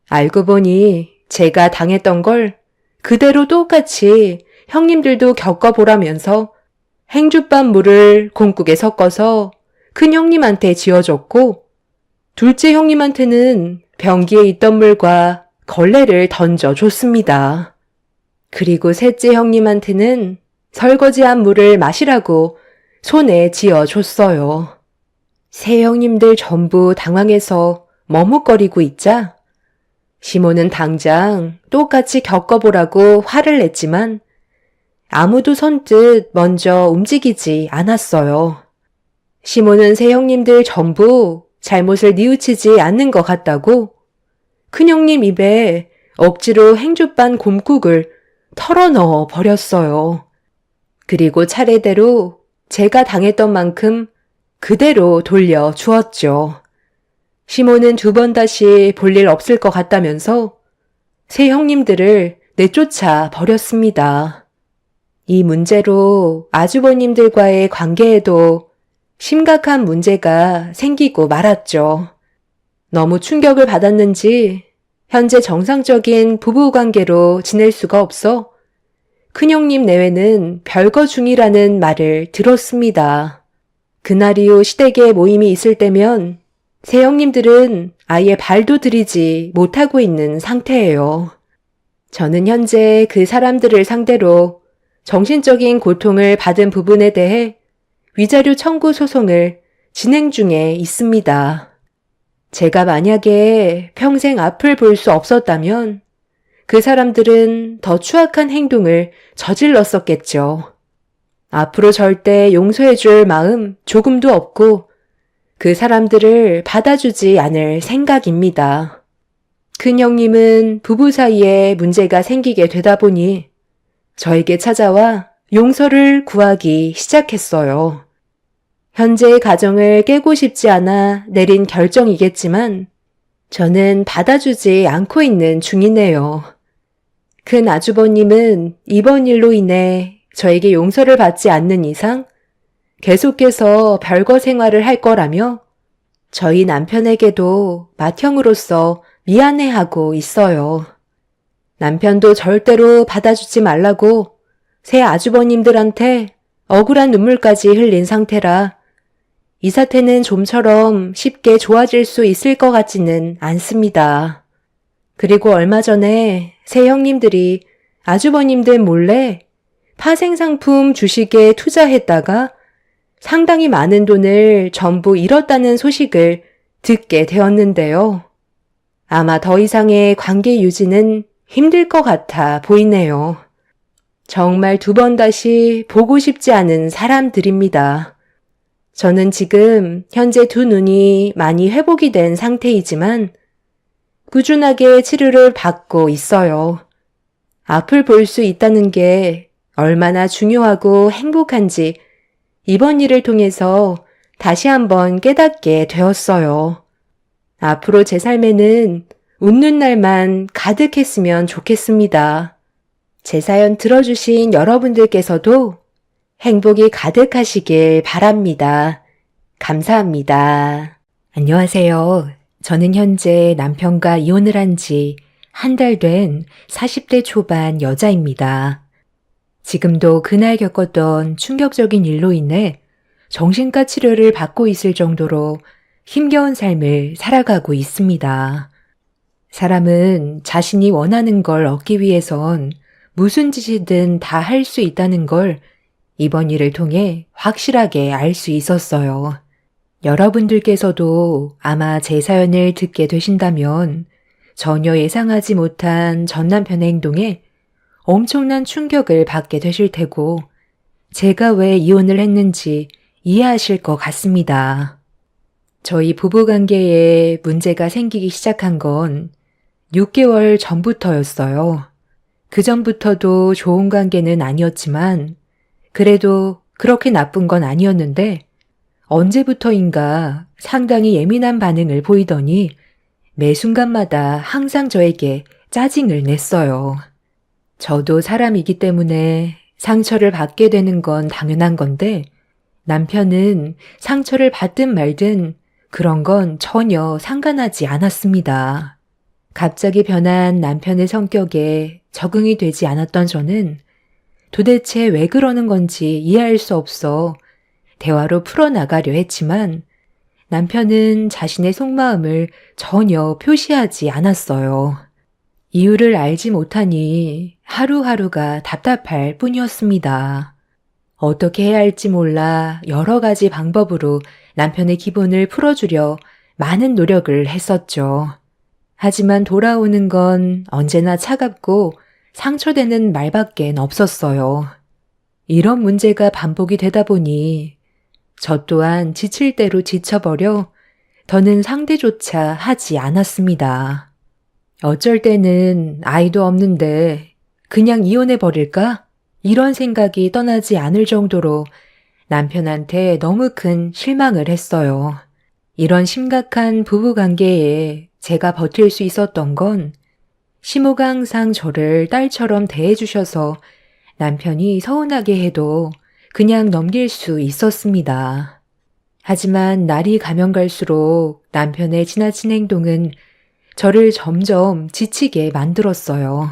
알고 보니 제가 당했던 걸 그대로 똑같이 형님들도 겪어보라면서 행주밥 물을 공국에 섞어서 큰 형님한테 지어줬고 둘째 형님한테는 변기에 있던 물과 걸레를 던져줬습니다. 그리고 셋째 형님한테는 설거지한 물을 마시라고 손에 쥐어줬어요. 세 형님들 전부 당황해서 머뭇거리고 있자 시모는 당장 똑같이 겪어보라고 화를 냈지만 아무도 선뜻 먼저 움직이지 않았어요. 시모는 세 형님들 전부 잘못을 뉘우치지 않는 것 같다고 큰형님 입에 억지로 행주반 곰국을 털어넣어 버렸어요. 그리고 차례대로 제가 당했던 만큼 그대로 돌려 주었죠. 시모는 두 번 다시 볼 일 없을 것 같다면서 세 형님들을 내쫓아 버렸습니다. 이 문제로 아주버님들과의 관계에도 심각한 문제가 생기고 말았죠. 너무 충격을 받았는지 현재 정상적인 부부관계로 지낼 수가 없어 큰형님 내외는 별거 중이라는 말을 들었습니다. 그날 이후 시댁에 모임이 있을 때면 세 형님들은 아예 발도 들이지 못하고 있는 상태예요. 저는 현재 그 사람들을 상대로 정신적인 고통을 받은 부분에 대해 위자료 청구 소송을 진행 중에 있습니다. 제가 만약에 평생 앞을 볼 수 없었다면 그 사람들은 더 추악한 행동을 저질렀었겠죠. 앞으로 절대 용서해줄 마음 조금도 없고 그 사람들을 받아주지 않을 생각입니다. 큰형님은 부부 사이에 문제가 생기게 되다 보니 저에게 찾아와 용서를 구하기 시작했어요. 현재의 가정을 깨고 싶지 않아 내린 결정이겠지만 저는 받아주지 않고 있는 중이네요. 큰 아주버님은 이번 일로 인해 저에게 용서를 받지 않는 이상 계속해서 별거 생활을 할 거라며 저희 남편에게도 맏형으로서 미안해하고 있어요. 남편도 절대로 받아주지 말라고 새 아주버님들한테 억울한 눈물까지 흘린 상태라 이 사태는 좀처럼 쉽게 좋아질 수 있을 것 같지는 않습니다. 그리고 얼마 전에 새 형님들이 아주버님들 몰래 파생상품 주식에 투자했다가 상당히 많은 돈을 전부 잃었다는 소식을 듣게 되었는데요. 아마 더 이상의 관계 유지는 힘들 것 같아 보이네요. 정말 두 번 다시 보고 싶지 않은 사람들입니다. 저는 지금 현재 두 눈이 많이 회복이 된 상태이지만 꾸준하게 치료를 받고 있어요. 앞을 볼 수 있다는 게 얼마나 중요하고 행복한지 이번 일을 통해서 다시 한번 깨닫게 되었어요. 앞으로 제 삶에는 웃는 날만 가득했으면 좋겠습니다. 제 사연 들어주신 여러분들께서도 행복이 가득하시길 바랍니다. 감사합니다. 안녕하세요. 저는 현재 남편과 이혼을 한 지 한 달 된 40대 초반 여자입니다. 지금도 그날 겪었던 충격적인 일로 인해 정신과 치료를 받고 있을 정도로 힘겨운 삶을 살아가고 있습니다. 사람은 자신이 원하는 걸 얻기 위해선 무슨 짓이든 다 할 수 있다는 걸 이번 일을 통해 확실하게 알 수 있었어요. 여러분들께서도 아마 제 사연을 듣게 되신다면 전혀 예상하지 못한 전 남편의 행동에 엄청난 충격을 받게 되실 테고 제가 왜 이혼을 했는지 이해하실 것 같습니다. 저희 부부관계에 문제가 생기기 시작한 건 6개월 전부터였어요. 그 전부터도 좋은 관계는 아니었지만 그래도 그렇게 나쁜 건 아니었는데 언제부터인가 상당히 예민한 반응을 보이더니 매 순간마다 항상 저에게 짜증을 냈어요. 저도 사람이기 때문에 상처를 받게 되는 건 당연한 건데 남편은 상처를 받든 말든 그런 건 전혀 상관하지 않았습니다. 갑자기 변한 남편의 성격에 적응이 되지 않았던 저는 도대체 왜 그러는 건지 이해할 수 없어 대화로 풀어나가려 했지만 남편은 자신의 속마음을 전혀 표시하지 않았어요. 이유를 알지 못하니 하루하루가 답답할 뿐이었습니다. 어떻게 해야 할지 몰라 여러 가지 방법으로 남편의 기분을 풀어주려 많은 노력을 했었죠. 하지만 돌아오는 건 언제나 차갑고 상처되는 말밖엔 없었어요. 이런 문제가 반복이 되다 보니 저 또한 지칠 대로 지쳐버려 더는 상대조차 하지 않았습니다. 어쩔 때는 아이도 없는데 그냥 이혼해버릴까? 이런 생각이 떠나지 않을 정도로 남편한테 너무 큰 실망을 했어요. 이런 심각한 부부관계에 제가 버틸 수 있었던 건 시모가 항상 저를 딸처럼 대해주셔서 남편이 서운하게 해도 그냥 넘길 수 있었습니다. 하지만 날이 가면 갈수록 남편의 지나친 행동은 저를 점점 지치게 만들었어요.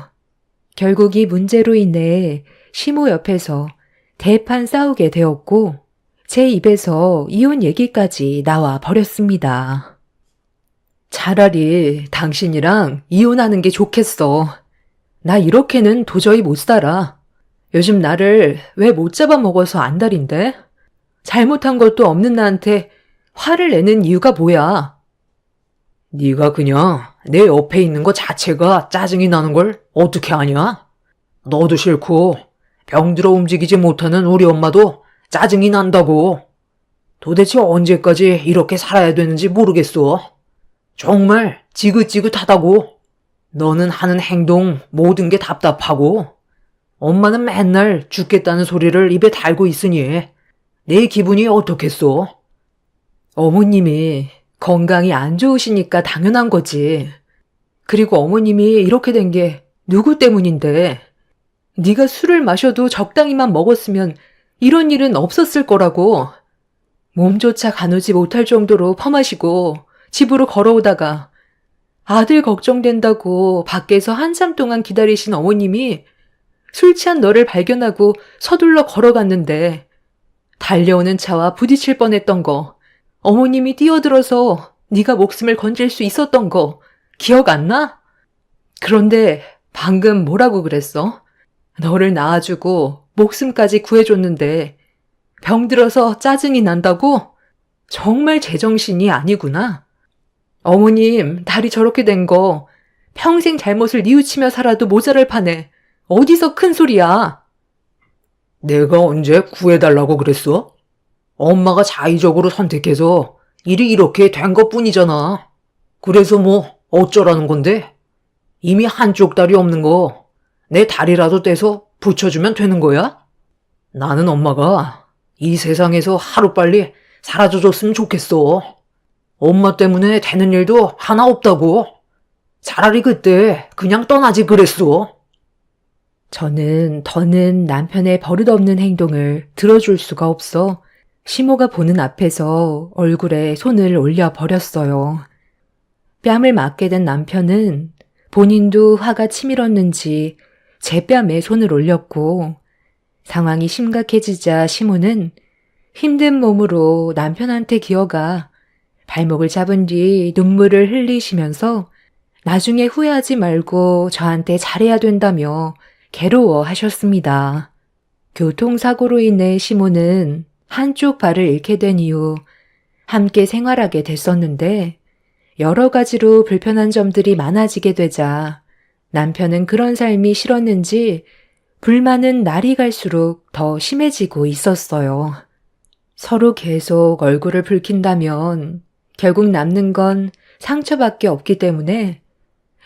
결국 이 문제로 인해 시모 옆에서 대판 싸우게 되었고 제 입에서 이혼 얘기까지 나와 버렸습니다. 차라리 당신이랑 이혼하는 게 좋겠어. 나 이렇게는 도저히 못 살아. 요즘 나를 왜 못 잡아먹어서 안달인데? 잘못한 것도 없는 나한테 화를 내는 이유가 뭐야? 네가 그냥 내 옆에 있는 것 자체가 짜증이 나는 걸 어떻게 아냐? 너도 싫고 병들어 움직이지 못하는 우리 엄마도 짜증이 난다고. 도대체 언제까지 이렇게 살아야 되는지 모르겠어. 정말 지긋지긋하다고. 너는 하는 행동 모든 게 답답하고 엄마는 맨날 죽겠다는 소리를 입에 달고 있으니 내 기분이 어떻겠소? 어머님이 건강이 안 좋으시니까 당연한 거지. 그리고 어머님이 이렇게 된 게 누구 때문인데? 네가 술을 마셔도 적당히만 먹었으면 이런 일은 없었을 거라고. 몸조차 가누지 못할 정도로 퍼마시고 집으로 걸어오다가 아들 걱정된다고 밖에서 한참 동안 기다리신 어머님이 술 취한 너를 발견하고 서둘러 걸어갔는데 달려오는 차와 부딪힐 뻔했던 거, 어머님이 뛰어들어서 네가 목숨을 건질 수 있었던 거 기억 안 나? 그런데 방금 뭐라고 그랬어? 너를 낳아주고 목숨까지 구해줬는데 병들어서 짜증이 난다고? 정말 제정신이 아니구나. 어머님 다리 저렇게 된 거 평생 잘못을 뉘우치며 살아도 모자랄 판에 어디서 큰 소리야? 내가 언제 구해달라고 그랬어? 엄마가 자의적으로 선택해서 일이 이렇게 된 것뿐이잖아. 그래서 뭐 어쩌라는 건데? 이미 한쪽 다리 없는 거 내 다리라도 떼서 붙여주면 되는 거야? 나는 엄마가 이 세상에서 하루빨리 사라져줬으면 좋겠어. 엄마 때문에 되는 일도 하나 없다고. 차라리 그때 그냥 떠나지 그랬어. 저는 더는 남편의 버릇없는 행동을 들어줄 수가 없어 시모가 보는 앞에서 얼굴에 손을 올려 버렸어요. 뺨을 맞게 된 남편은 본인도 화가 치밀었는지 제 뺨에 손을 올렸고 상황이 심각해지자 시모는 힘든 몸으로 남편한테 기어가 발목을 잡은 뒤 눈물을 흘리시면서 나중에 후회하지 말고 저한테 잘해야 된다며 괴로워하셨습니다. 교통사고로 인해 시모는 한쪽 발을 잃게 된 이후 함께 생활하게 됐었는데 여러 가지로 불편한 점들이 많아지게 되자 남편은 그런 삶이 싫었는지 불만은 날이 갈수록 더 심해지고 있었어요. 서로 계속 얼굴을 붉힌다면 결국 남는 건 상처밖에 없기 때문에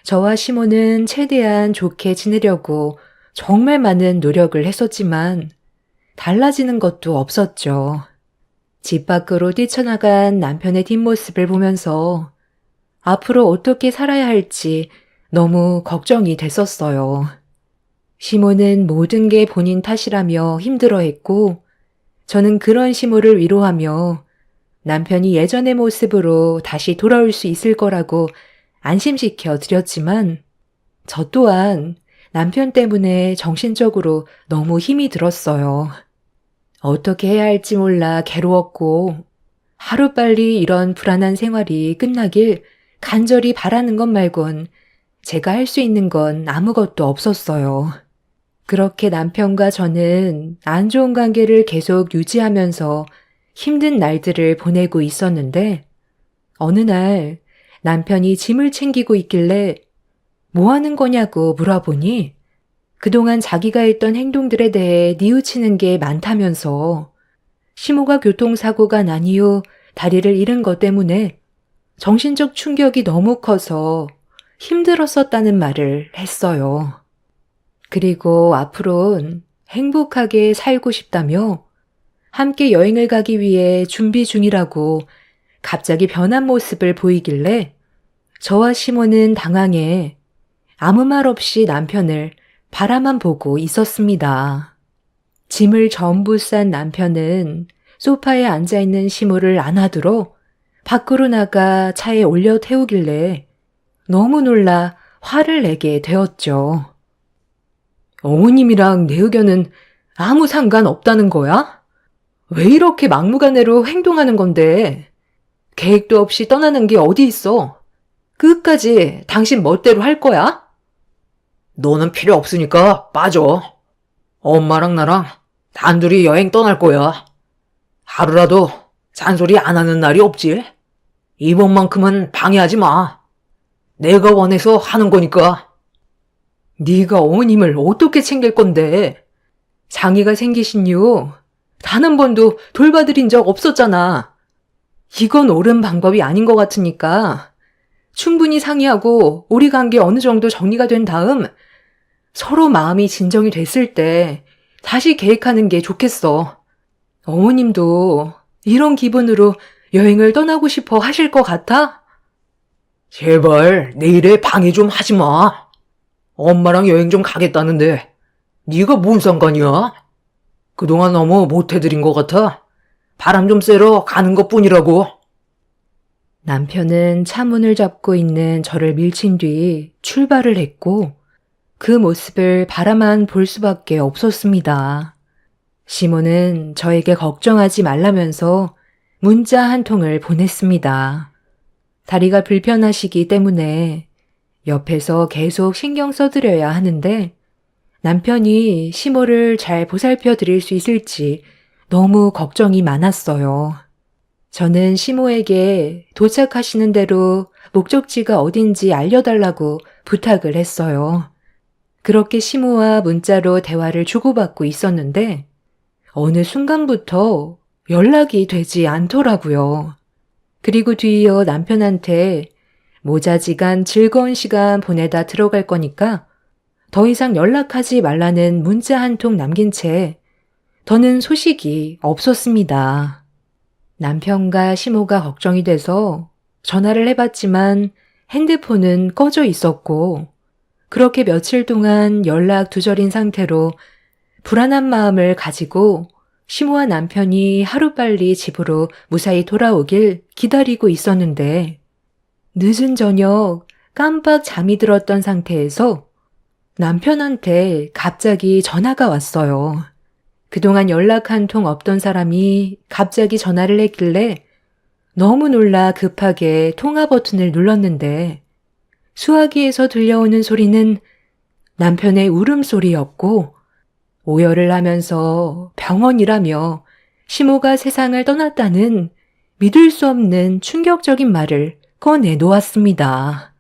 저와 시모는 최대한 좋게 지내려고 정말 많은 노력을 했었지만 달라지는 것도 없었죠. 집 밖으로 뛰쳐나간 남편의 뒷모습을 보면서 앞으로 어떻게 살아야 할지 너무 걱정이 됐었어요. 시모는 모든 게 본인 탓이라며 힘들어했고 저는 그런 시모를 위로하며 남편이 예전의 모습으로 다시 돌아올 수 있을 거라고 안심시켜 드렸지만 저 또한 남편 때문에 정신적으로 너무 힘이 들었어요. 어떻게 해야 할지 몰라 괴로웠고 하루빨리 이런 불안한 생활이 끝나길 간절히 바라는 것 말곤 제가 할 수 있는 건 아무것도 없었어요. 그렇게 남편과 저는 안 좋은 관계를 계속 유지하면서 힘든 날들을 보내고 있었는데 어느 날 남편이 짐을 챙기고 있길래 뭐 하는 거냐고 물어보니 그동안 자기가 했던 행동들에 대해 뉘우치는 게 많다면서 시모가 교통사고가 난 이후 다리를 잃은 것 때문에 정신적 충격이 너무 커서 힘들었었다는 말을 했어요. 그리고 앞으론 행복하게 살고 싶다며 함께 여행을 가기 위해 준비 중이라고 갑자기 변한 모습을 보이길래 저와 시모는 당황해 아무 말 없이 남편을 바라만 보고 있었습니다. 짐을 전부 싼 남편은 소파에 앉아있는 시모를 안아들어 밖으로 나가 차에 올려 태우길래 너무 놀라 화를 내게 되었죠. 어머님이랑 내 의견은 아무 상관없다는 거야? 왜 이렇게 막무가내로 행동하는 건데? 계획도 없이 떠나는 게 어디 있어? 끝까지 당신 멋대로 할 거야? 너는 필요 없으니까 빠져. 엄마랑 나랑 단둘이 여행 떠날 거야. 하루라도 잔소리 안 하는 날이 없지. 이번만큼은 방해하지 마. 내가 원해서 하는 거니까. 네가 어머님을 어떻게 챙길 건데? 장애가 생기신 이후 단 한 번도 돌봐드린 적 없었잖아. 이건 옳은 방법이 아닌 것 같으니까 충분히 상의하고 우리 관계 어느 정도 정리가 된 다음 서로 마음이 진정이 됐을 때 다시 계획하는 게 좋겠어. 어머님도 이런 기분으로 여행을 떠나고 싶어 하실 것 같아? 제발 내 일에 방해 좀 하지 마. 엄마랑 여행 좀 가겠다는데 네가 뭔 상관이야? 그동안 너무 못해드린 것 같아. 바람 좀 쐬러 가는 것뿐이라고. 남편은 차 문을 잡고 있는 저를 밀친 뒤 출발을 했고 그 모습을 바라만 볼 수밖에 없었습니다. 시모는 저에게 걱정하지 말라면서 문자 한 통을 보냈습니다. 다리가 불편하시기 때문에 옆에서 계속 신경 써드려야 하는데 남편이 시모를 잘 보살펴 드릴 수 있을지 너무 걱정이 많았어요. 저는 시모에게 도착하시는 대로 목적지가 어딘지 알려달라고 부탁을 했어요. 그렇게 시모와 문자로 대화를 주고받고 있었는데 어느 순간부터 연락이 되지 않더라고요. 그리고 뒤이어 남편한테 모자지간 즐거운 시간 보내다 들어갈 거니까 더 이상 연락하지 말라는 문자 한 통 남긴 채 더는 소식이 없었습니다. 남편과 시모가 걱정이 돼서 전화를 해봤지만 핸드폰은 꺼져 있었고 그렇게 며칠 동안 연락 두절인 상태로 불안한 마음을 가지고 시모와 남편이 하루빨리 집으로 무사히 돌아오길 기다리고 있었는데 늦은 저녁 깜빡 잠이 들었던 상태에서 남편한테 갑자기 전화가 왔어요. 그동안 연락 한 통 없던 사람이 갑자기 전화를 했길래 너무 놀라 급하게 통화 버튼을 눌렀는데 수화기에서 들려오는 소리는 남편의 울음소리였고 오열을 하면서 병원이라며 시모가 세상을 떠났다는 믿을 수 없는 충격적인 말을 꺼내 놓았습니다.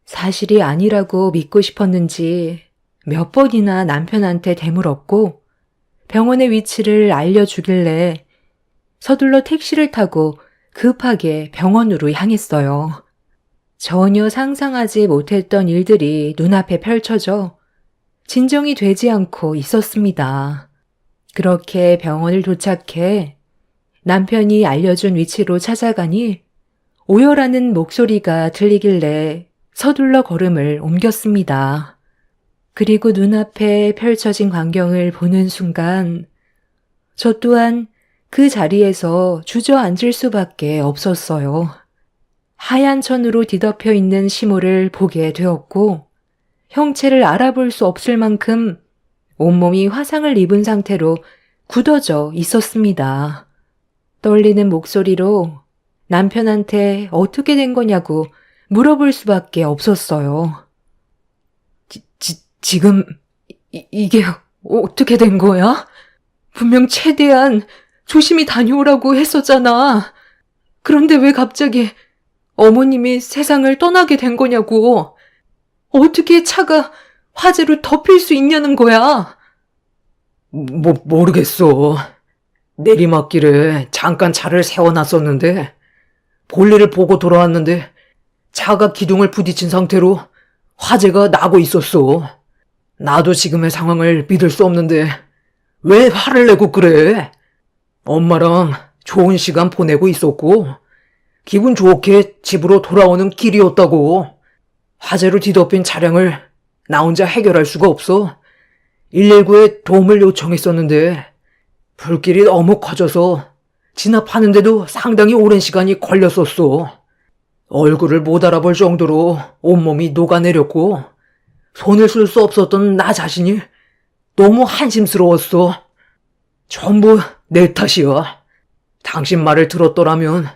사실이 아니라고 믿고 싶었는지 몇 번이나 남편한테 되물었고 병원의 위치를 알려주길래 서둘러 택시를 타고 급하게 병원으로 향했어요. 전혀 상상하지 못했던 일들이 눈앞에 펼쳐져 진정이 되지 않고 있었습니다. 그렇게 병원을 도착해 남편이 알려준 위치로 찾아가니 오열하는 목소리가 들리길래 서둘러 걸음을 옮겼습니다. 그리고 눈앞에 펼쳐진 광경을 보는 순간 저 또한 그 자리에서 주저앉을 수밖에 없었어요. 하얀 천으로 뒤덮여 있는 시모를 보게 되었고 형체를 알아볼 수 없을 만큼 온몸이 화상을 입은 상태로 굳어져 있었습니다. 떨리는 목소리로 남편한테 어떻게 된 거냐고 물어볼 수밖에 없었어요. 지금 이게 어떻게 된 거야? 분명 최대한 조심히 다녀오라고 했었잖아. 그런데 왜 갑자기 어머님이 세상을 떠나게 된 거냐고. 어떻게 차가 화재로 덮일 수 있냐는 거야. 모르겠어. 내리막길에 잠깐 차를 세워놨었는데 볼일을 보고 돌아왔는데 차가 기둥을 부딪힌 상태로 화재가 나고 있었어. 나도 지금의 상황을 믿을 수 없는데 왜 화를 내고 그래? 엄마랑 좋은 시간 보내고 있었고 기분 좋게 집으로 돌아오는 길이었다고. 화재로 뒤덮인 차량을 나 혼자 해결할 수가 없어. 119에 도움을 요청했었는데 불길이 너무 커져서 진압하는데도 상당히 오랜 시간이 걸렸었어. 얼굴을 못 알아볼 정도로 온몸이 녹아내렸고 손을 쓸 수 없었던 나 자신이 너무 한심스러웠어. 전부 내 탓이야. 당신 말을 들었더라면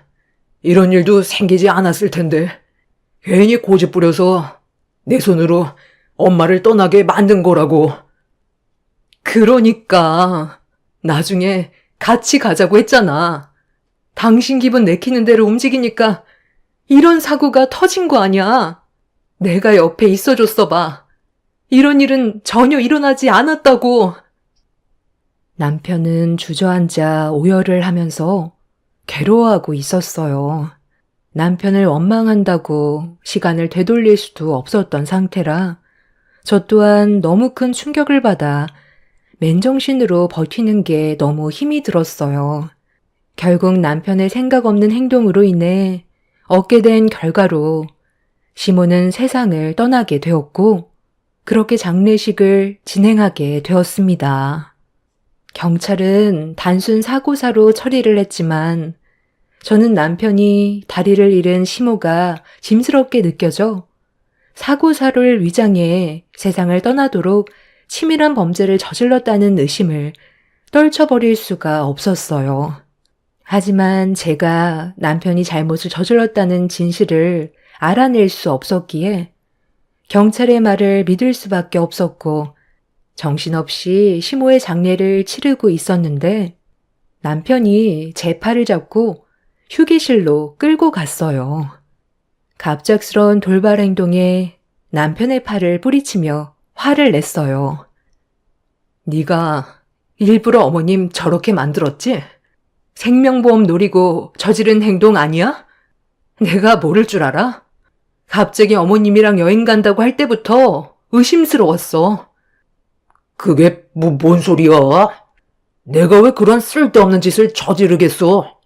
이런 일도 생기지 않았을 텐데 괜히 고집 부려서 내 손으로 엄마를 떠나게 만든 거라고. 그러니까 나중에 같이 가자고 했잖아. 당신 기분 내키는 대로 움직이니까 이런 사고가 터진 거 아니야. 내가 옆에 있어줬어 봐. 이런 일은 전혀 일어나지 않았다고. 남편은 주저앉아 오열을 하면서 괴로워하고 있었어요. 남편을 원망한다고 시간을 되돌릴 수도 없었던 상태라 저 또한 너무 큰 충격을 받아 맨정신으로 버티는 게 너무 힘이 들었어요. 결국 남편의 생각 없는 행동으로 인해 얻게 된 결과로 시모는 세상을 떠나게 되었고 그렇게 장례식을 진행하게 되었습니다. 경찰은 단순 사고사로 처리를 했지만 저는 남편이 다리를 잃은 시모가 짐스럽게 느껴져 사고사를 위장해 세상을 떠나도록 치밀한 범죄를 저질렀다는 의심을 떨쳐버릴 수가 없었어요. 하지만 제가 남편이 잘못을 저질렀다는 진실을 알아낼 수 없었기에 경찰의 말을 믿을 수밖에 없었고 정신없이 시모의 장례를 치르고 있었는데 남편이 제 팔을 잡고 휴게실로 끌고 갔어요. 갑작스러운 돌발 행동에 남편의 팔을 뿌리치며 화를 냈어요. 네가 일부러 어머님 저렇게 만들었지? 생명보험 노리고 저지른 행동 아니야? 내가 모를 줄 알아? 갑자기 어머님이랑 여행 간다고 할 때부터 의심스러웠어. 그게 뭔 소리야? 내가 왜 그런 쓸데없는 짓을 저지르겠어?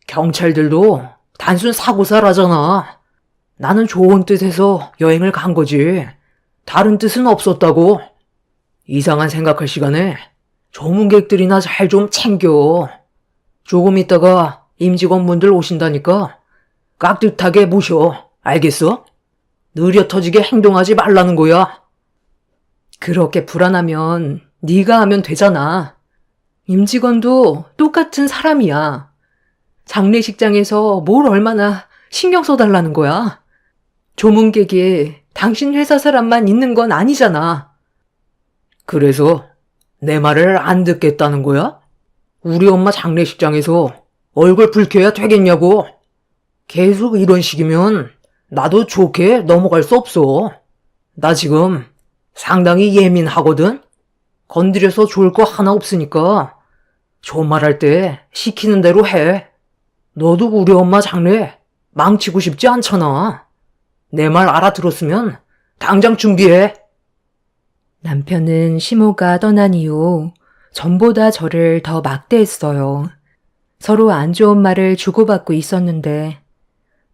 경찰들도 단순 사고사라잖아. 나는 좋은 뜻에서 여행을 간 거지. 다른 뜻은 없었다고. 이상한 생각할 시간에 조문객들이나 잘 좀 챙겨. 조금 있다가 임직원분들 오신다니까 깍듯하게 모셔. 알겠어? 느려 터지게 행동하지 말라는 거야. 그렇게 불안하면 네가 하면 되잖아. 임직원도 똑같은 사람이야. 장례식장에서 뭘 얼마나 신경 써달라는 거야. 조문객이 당신 회사 사람만 있는 건 아니잖아. 그래서 내 말을 안 듣겠다는 거야? 우리 엄마 장례식장에서 얼굴 붉혀야 되겠냐고. 계속 이런 식이면 나도 좋게 넘어갈 수 없어. 나 지금 상당히 예민하거든? 건드려서 좋을 거 하나 없으니까 좋은 말 할 때 시키는 대로 해. 너도 우리 엄마 장례 망치고 싶지 않잖아. 내 말 알아들었으면 당장 준비해. 남편은 시모가 떠난 이후 전보다 저를 더 막대했어요. 서로 안 좋은 말을 주고받고 있었는데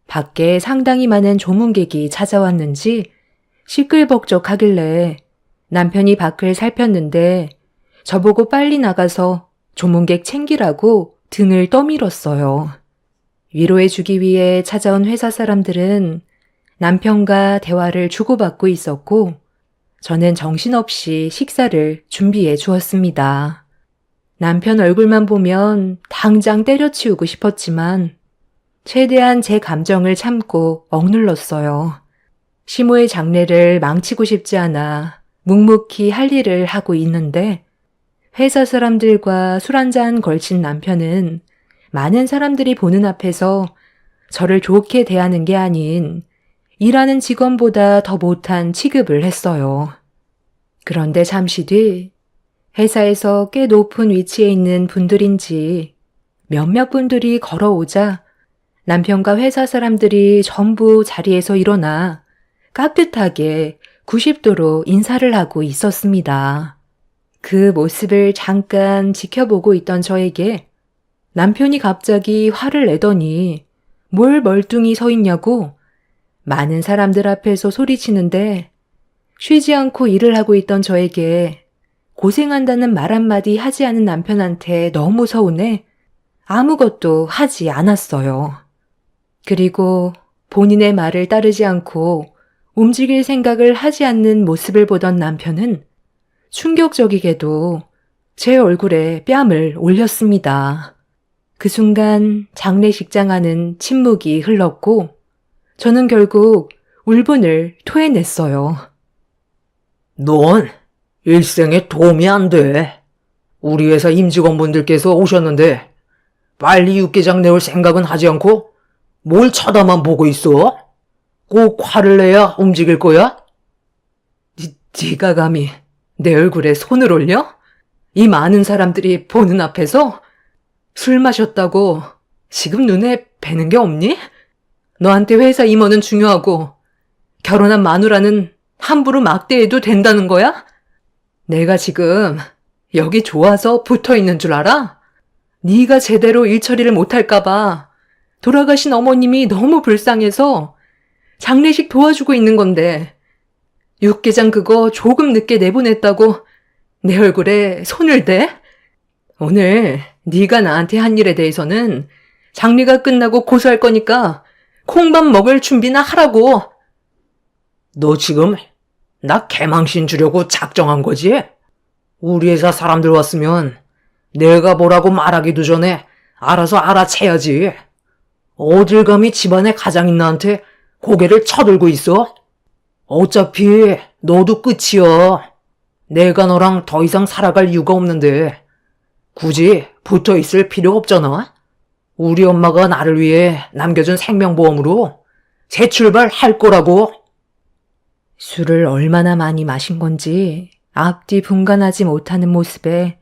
밖에 상당히 많은 조문객이 찾아왔는지 시끌벅적하길래 남편이 밖을 살폈는데 저보고 빨리 나가서 조문객 챙기라고 등을 떠밀었어요. 위로해주기 위해 찾아온 회사 사람들은 남편과 대화를 주고받고 있었고 저는 정신없이 식사를 준비해 주었습니다. 남편 얼굴만 보면 당장 때려치우고 싶었지만 최대한 제 감정을 참고 억눌렀어요. 시모의 장례를 망치고 싶지 않아 묵묵히 할 일을 하고 있는데 회사 사람들과 술 한잔 걸친 남편은 많은 사람들이 보는 앞에서 저를 좋게 대하는 게 아닌 일하는 직원보다 더 못한 취급을 했어요. 그런데 잠시 뒤 회사에서 꽤 높은 위치에 있는 분들인지 몇몇 분들이 걸어오자 남편과 회사 사람들이 전부 자리에서 일어나 깍듯하게 90도로 인사를 하고 있었습니다. 그 모습을 잠깐 지켜보고 있던 저에게 남편이 갑자기 화를 내더니 뭘 멀뚱히 서 있냐고 많은 사람들 앞에서 소리치는데 쉬지 않고 일을 하고 있던 저에게 고생한다는 말 한마디 하지 않은 남편한테 너무 서운해 아무것도 하지 않았어요. 그리고 본인의 말을 따르지 않고 움직일 생각을 하지 않는 모습을 보던 남편은 충격적이게도 제 얼굴에 뺨을 올렸습니다. 그 순간 장례식장 안은 침묵이 흘렀고 저는 결국 울분을 토해냈어요. 넌 일생에 도움이 안 돼. 우리 회사 임직원분들께서 오셨는데 빨리 육개장 내올 생각은 하지 않고 뭘 쳐다만 보고 있어? 꼭 화를 내야 움직일 거야? 네가 감히 내 얼굴에 손을 올려? 이 많은 사람들이 보는 앞에서 술 마셨다고 지금 눈에 뵈는 게 없니? 너한테 회사 임원은 중요하고 결혼한 마누라는 함부로 막대해도 된다는 거야? 내가 지금 여기 좋아서 붙어 있는 줄 알아? 네가 제대로 일 처리를 못할까 봐 돌아가신 어머님이 너무 불쌍해서 장례식 도와주고 있는 건데 육개장 그거 조금 늦게 내보냈다고 내 얼굴에 손을 대? 오늘 네가 나한테 한 일에 대해서는 장례가 끝나고 고소할 거니까 콩밥 먹을 준비나 하라고. 너 지금 나 개망신 주려고 작정한 거지? 우리 회사 사람들 왔으면 내가 뭐라고 말하기도 전에 알아서 알아채야지. 어딜 감히 집안의 가장인 나한테 고개를 쳐들고 있어? 어차피 너도 끝이야. 내가 너랑 더 이상 살아갈 이유가 없는데 굳이 붙어 있을 필요 없잖아. 우리 엄마가 나를 위해 남겨준 생명보험으로 재출발할 거라고. 술을 얼마나 많이 마신 건지 앞뒤 분간하지 못하는 모습에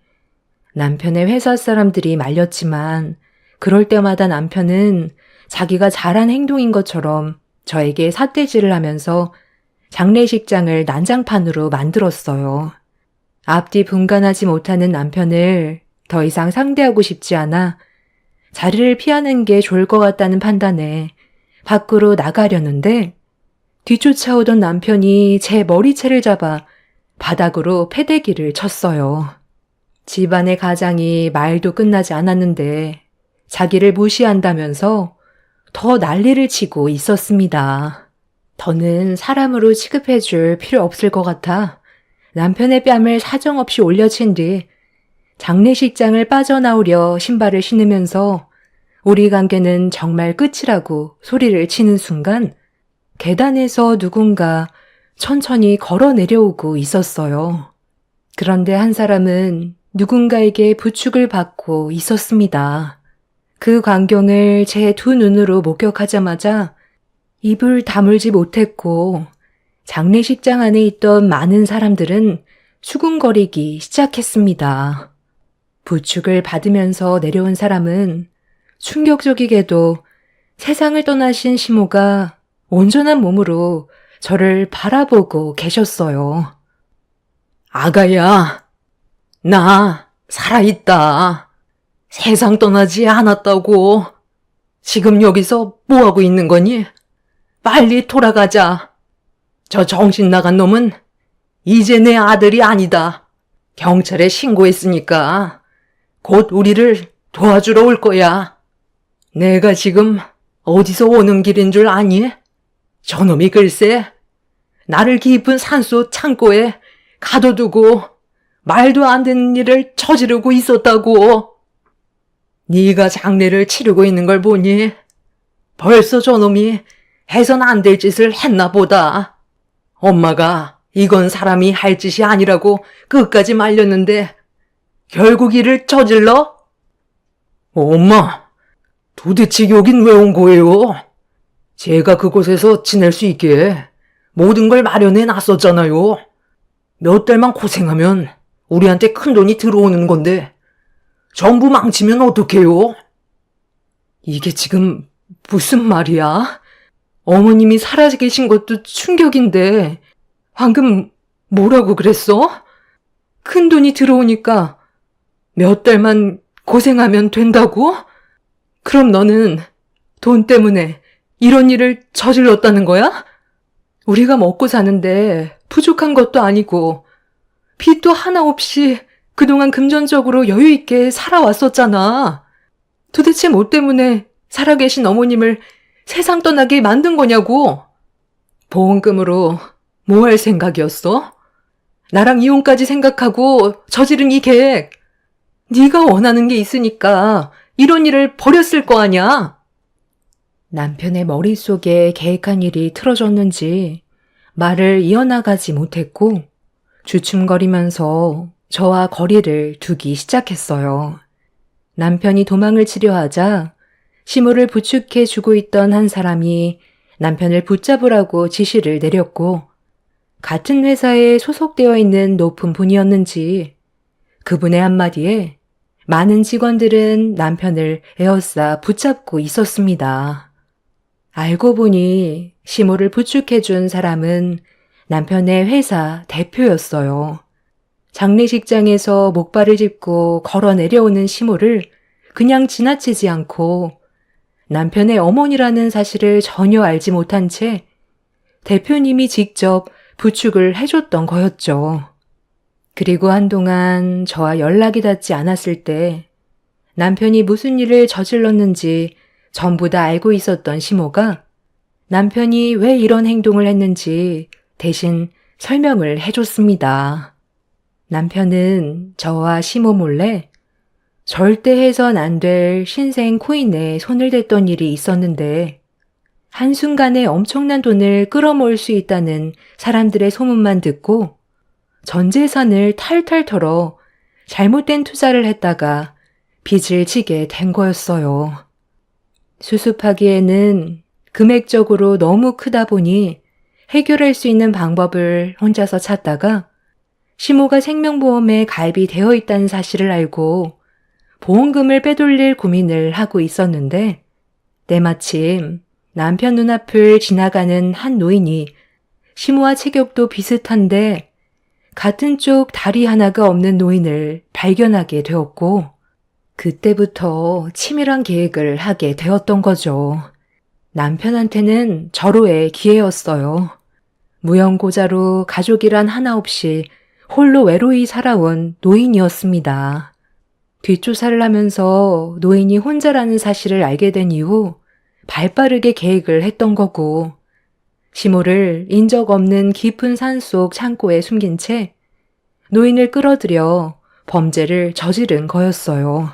남편의 회사 사람들이 말렸지만 그럴 때마다 남편은 자기가 잘한 행동인 것처럼 저에게 삿대질을 하면서 장례식장을 난장판으로 만들었어요. 앞뒤 분간하지 못하는 남편을 더 이상 상대하고 싶지 않아 자리를 피하는 게 좋을 것 같다는 판단에 밖으로 나가려는데 뒤쫓아오던 남편이 제 머리채를 잡아 바닥으로 패대기를 쳤어요. 집안의 가장이 말도 끝나지 않았는데 자기를 무시한다면서 더 난리를 치고 있었습니다. 더는 사람으로 취급해줄 필요 없을 것 같아 남편의 뺨을 사정없이 올려친 뒤 장례식장을 빠져나오려 신발을 신으면서 우리 관계는 정말 끝이라고 소리를 치는 순간 계단에서 누군가 천천히 걸어 내려오고 있었어요. 그런데 한 사람은 누군가에게 부축을 받고 있었습니다. 그 광경을 제 두 눈으로 목격하자마자 입을 다물지 못했고 장례식장 안에 있던 많은 사람들은 수군거리기 시작했습니다. 부축을 받으면서 내려온 사람은 충격적이게도 세상을 떠나신 시모가 온전한 몸으로 저를 바라보고 계셨어요. 아가야, 나 살아있다. 세상 떠나지 않았다고. 지금 여기서 뭐하고 있는 거니? 빨리 돌아가자. 저 정신 나간 놈은 이제 내 아들이 아니다. 경찰에 신고했으니까 곧 우리를 도와주러 올 거야. 내가 지금 어디서 오는 길인 줄 아니? 저놈이 글쎄 나를 깊은 산속 창고에 가둬두고 말도 안 되는 일을 저지르고 있었다고. 네가 장례를 치르고 있는 걸 보니 벌써 저놈이 해선 안 될 짓을 했나 보다. 엄마가 이건 사람이 할 짓이 아니라고 끝까지 말렸는데 결국 이를 저질러? 엄마, 도대체 여긴 왜 온 거예요? 제가 그곳에서 지낼 수 있게 모든 걸 마련해 놨었잖아요. 몇 달만 고생하면 우리한테 큰 돈이 들어오는 건데 전부 망치면 어떡해요? 이게 지금 무슨 말이야? 어머님이 살아 계신 것도 충격인데 방금 뭐라고 그랬어? 큰 돈이 들어오니까 몇 달만 고생하면 된다고? 그럼 너는 돈 때문에 이런 일을 저질렀다는 거야? 우리가 먹고 사는데 부족한 것도 아니고 빚도 하나 없이 그동안 금전적으로 여유 있게 살아왔었잖아. 도대체 뭐 때문에 살아계신 어머님을 세상 떠나게 만든 거냐고. 보험금으로 뭐 할 생각이었어? 나랑 이혼까지 생각하고 저지른 이 계획. 네가 원하는 게 있으니까 이런 일을 벌였을 거 아냐? 남편의 머릿속에 계획한 일이 틀어졌는지 말을 이어나가지 못했고 주춤거리면서 저와 거리를 두기 시작했어요. 남편이 도망을 치려 하자 시모를 부축해 주고 있던 한 사람이 남편을 붙잡으라고 지시를 내렸고 같은 회사에 소속되어 있는 높은 분이었는지 그분의 한마디에 많은 직원들은 남편을 에워싸 붙잡고 있었습니다. 알고 보니 시모를 부축해준 사람은 남편의 회사 대표였어요. 장례식장에서 목발을 짚고 걸어 내려오는 시모를 그냥 지나치지 않고 남편의 어머니라는 사실을 전혀 알지 못한 채 대표님이 직접 부축을 해줬던 거였죠. 그리고 한동안 저와 연락이 닿지 않았을 때 남편이 무슨 일을 저질렀는지 전부 다 알고 있었던 시모가 남편이 왜 이런 행동을 했는지 대신 설명을 해줬습니다. 남편은 저와 시모 몰래 절대 해선 안 될 신생 코인에 손을 댔던 일이 있었는데 한순간에 엄청난 돈을 끌어모을 수 있다는 사람들의 소문만 듣고 전 재산을 탈탈 털어 잘못된 투자를 했다가 빚을 지게 된 거였어요. 수습하기에는 금액적으로 너무 크다 보니 해결할 수 있는 방법을 혼자서 찾다가 시모가 생명보험에 가입이 되어 있다는 사실을 알고 보험금을 빼돌릴 고민을 하고 있었는데 때마침 남편 눈앞을 지나가는 한 노인이 시모와 체격도 비슷한데 같은 쪽 다리 하나가 없는 노인을 발견하게 되었고 그때부터 치밀한 계획을 하게 되었던 거죠. 남편한테는 절호의 기회였어요. 무연고자로 가족이란 하나 없이 홀로 외로이 살아온 노인이었습니다. 뒷조사를 하면서 노인이 혼자라는 사실을 알게 된 이후 발빠르게 계획을 했던 거고 시모를 인적 없는 깊은 산속 창고에 숨긴 채 노인을 끌어들여 범죄를 저지른 거였어요.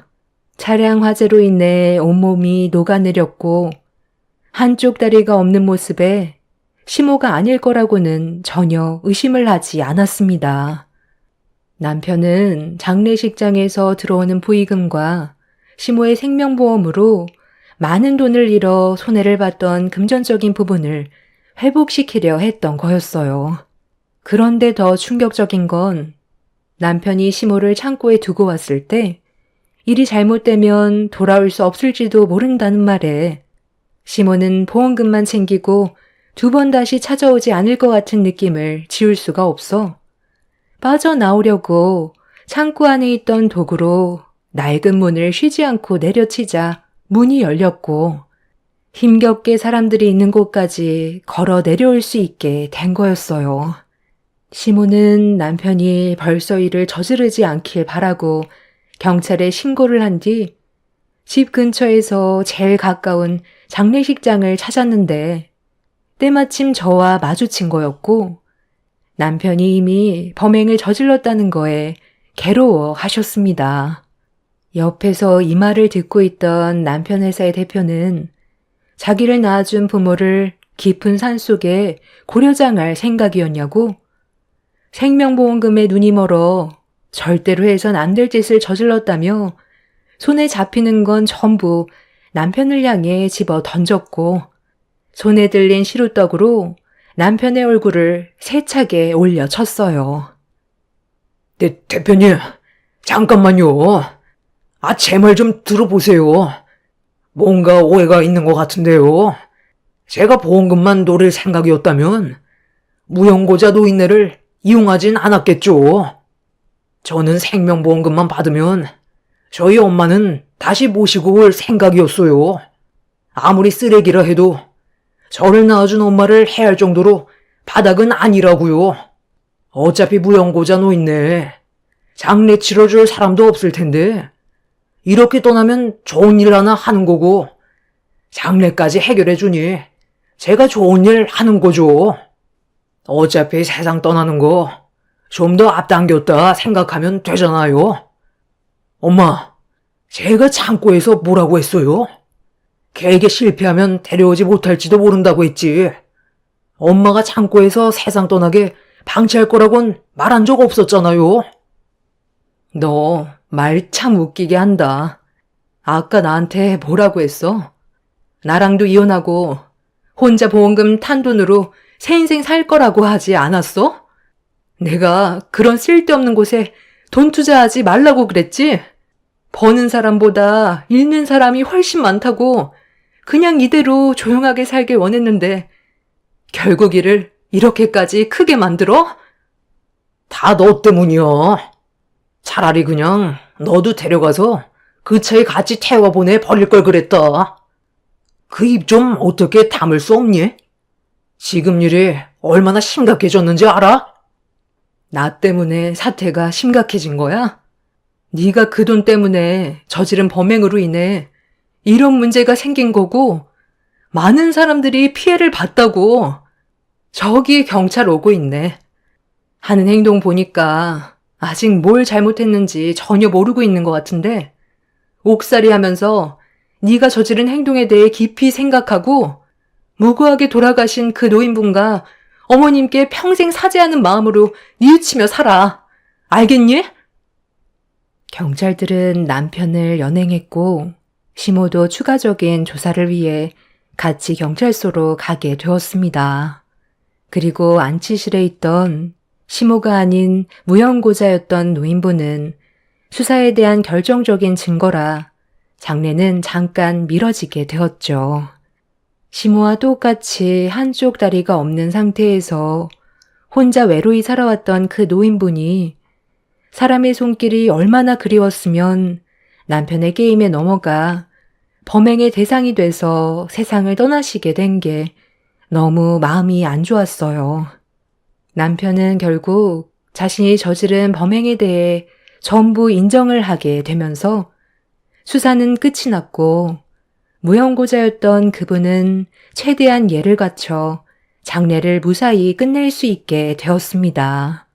차량 화재로 인해 온몸이 녹아내렸고 한쪽 다리가 없는 모습에 시모가 아닐 거라고는 전혀 의심을 하지 않았습니다. 남편은 장례식장에서 들어오는 부의금과 시모의 생명보험으로 많은 돈을 잃어 손해를 봤던 금전적인 부분을 회복시키려 했던 거였어요. 그런데 더 충격적인 건 남편이 시모를 창고에 두고 왔을 때 일이 잘못되면 돌아올 수 없을지도 모른다는 말에 시모는 보험금만 챙기고 2번 다시 찾아오지 않을 것 같은 느낌을 지울 수가 없어 빠져나오려고 창고 안에 있던 도구로 낡은 문을 쉬지 않고 내려치자 문이 열렸고 힘겹게 사람들이 있는 곳까지 걸어 내려올 수 있게 된 거였어요. 시모는 남편이 벌써 일을 저지르지 않길 바라고 경찰에 신고를 한 뒤 집 근처에서 제일 가까운 장례식장을 찾았는데 때마침 저와 마주친 거였고 남편이 이미 범행을 저질렀다는 거에 괴로워하셨습니다. 옆에서 이 말을 듣고 있던 남편 회사의 대표는 자기를 낳아준 부모를 깊은 산속에 고려장할 생각이었냐고 생명보험금에 눈이 멀어 절대로 해선 안 될 짓을 저질렀다며 손에 잡히는 건 전부 남편을 향해 집어 던졌고 손에 들린 시루떡으로 남편의 얼굴을 세차게 올려쳤어요. 대표님, 잠깐만요. 제 말 좀 들어보세요. 뭔가 오해가 있는 것 같은데요. 제가 보험금만 노릴 생각이었다면 무연고자 노인네를 이용하진 않았겠죠. 저는 생명보험금만 받으면 저희 엄마는 다시 모시고 올 생각이었어요. 아무리 쓰레기라 해도 저를 낳아준 엄마를 해할 정도로 바닥은 아니라고요. 어차피 무연고자 노인네. 장례 치러줄 사람도 없을 텐데 이렇게 떠나면 좋은 일 하나 하는 거고 장례까지 해결해주니 제가 좋은 일 하는 거죠. 어차피 세상 떠나는 거 좀 더 앞당겼다 생각하면 되잖아요. 엄마, 제가 창고에서 뭐라고 했어요? 계획에 실패하면 데려오지 못할지도 모른다고 했지. 엄마가 창고에서 세상 떠나게 방치할 거라곤 말한 적 없었잖아요. 너 말 참 웃기게 한다. 아까 나한테 뭐라고 했어? 나랑도 이혼하고 혼자 보험금 탄 돈으로 새 인생 살 거라고 하지 않았어? 내가 그런 쓸데없는 곳에 돈 투자하지 말라고 그랬지? 버는 사람보다 잃는 사람이 훨씬 많다고 그냥 이대로 조용하게 살길 원했는데 결국 일을 이렇게까지 크게 만들어? 다 너 때문이야. 차라리 그냥 너도 데려가서 그 차에 같이 태워보내 버릴 걸 그랬다. 그 입 좀 어떻게 다물 수 없니? 지금 일이 얼마나 심각해졌는지 알아? 나 때문에 사태가 심각해진 거야? 네가 그 돈 때문에 저지른 범행으로 인해 이런 문제가 생긴 거고 많은 사람들이 피해를 봤다고. 저기 경찰 오고 있네. 하는 행동 보니까 아직 뭘 잘못했는지 전혀 모르고 있는 것 같은데 옥살이 하면서 네가 저지른 행동에 대해 깊이 생각하고 무고하게 돌아가신 그 노인분과 어머님께 평생 사죄하는 마음으로 뉘우치며 살아. 알겠니? 경찰들은 남편을 연행했고 시모도 추가적인 조사를 위해 같이 경찰서로 가게 되었습니다. 그리고 안치실에 있던 시모가 아닌 무연고자였던 노인분은 수사에 대한 결정적인 증거라 장례는 잠깐 미뤄지게 되었죠. 시모와 똑같이 한쪽 다리가 없는 상태에서 혼자 외로이 살아왔던 그 노인분이 사람의 손길이 얼마나 그리웠으면 남편의 게임에 넘어가 범행의 대상이 돼서 세상을 떠나시게 된 게 너무 마음이 안 좋았어요. 남편은 결국 자신이 저지른 범행에 대해 전부 인정을 하게 되면서 수사는 끝이 났고 무용고자였던 그분은 최대한 예를 갖춰 장례를 무사히 끝낼 수 있게 되었습니다.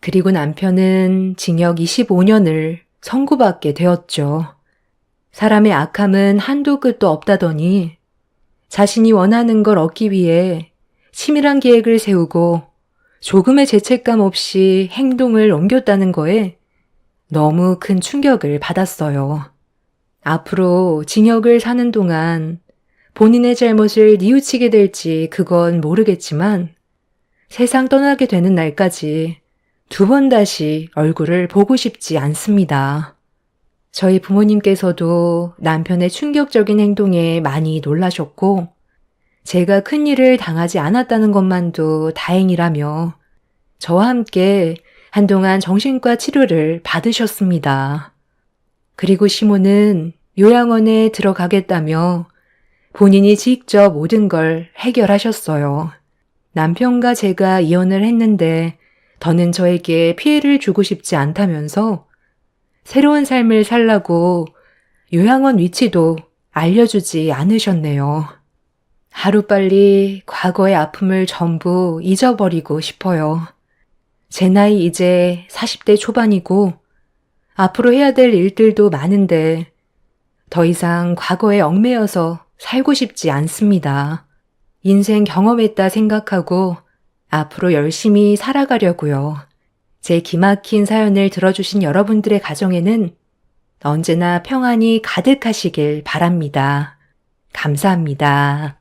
그리고 남편은 징역 25년을 선고받게 되었죠. 사람의 악함은 한도 끝도 없다더니 자신이 원하는 걸 얻기 위해 치밀한 계획을 세우고 조금의 죄책감 없이 행동을 옮겼다는 거에 너무 큰 충격을 받았어요. 앞으로 징역을 사는 동안 본인의 잘못을 뉘우치게 될지 그건 모르겠지만 세상 떠나게 되는 날까지 2번 다시 얼굴을 보고 싶지 않습니다. 저희 부모님께서도 남편의 충격적인 행동에 많이 놀라셨고 제가 큰일을 당하지 않았다는 것만도 다행이라며 저와 함께 한동안 정신과 치료를 받으셨습니다. 그리고 시모는 요양원에 들어가겠다며 본인이 직접 모든 걸 해결하셨어요. 남편과 제가 이혼을 했는데 더는 저에게 피해를 주고 싶지 않다면서 새로운 삶을 살라고 요양원 위치도 알려주지 않으셨네요. 하루빨리 과거의 아픔을 전부 잊어버리고 싶어요. 제 나이 이제 40대 초반이고 앞으로 해야 될 일들도 많은데 더 이상 과거에 얽매여서 살고 싶지 않습니다. 인생 경험했다 생각하고 앞으로 열심히 살아가려고요. 제 기막힌 사연을 들어주신 여러분들의 가정에는 언제나 평안이 가득하시길 바랍니다. 감사합니다.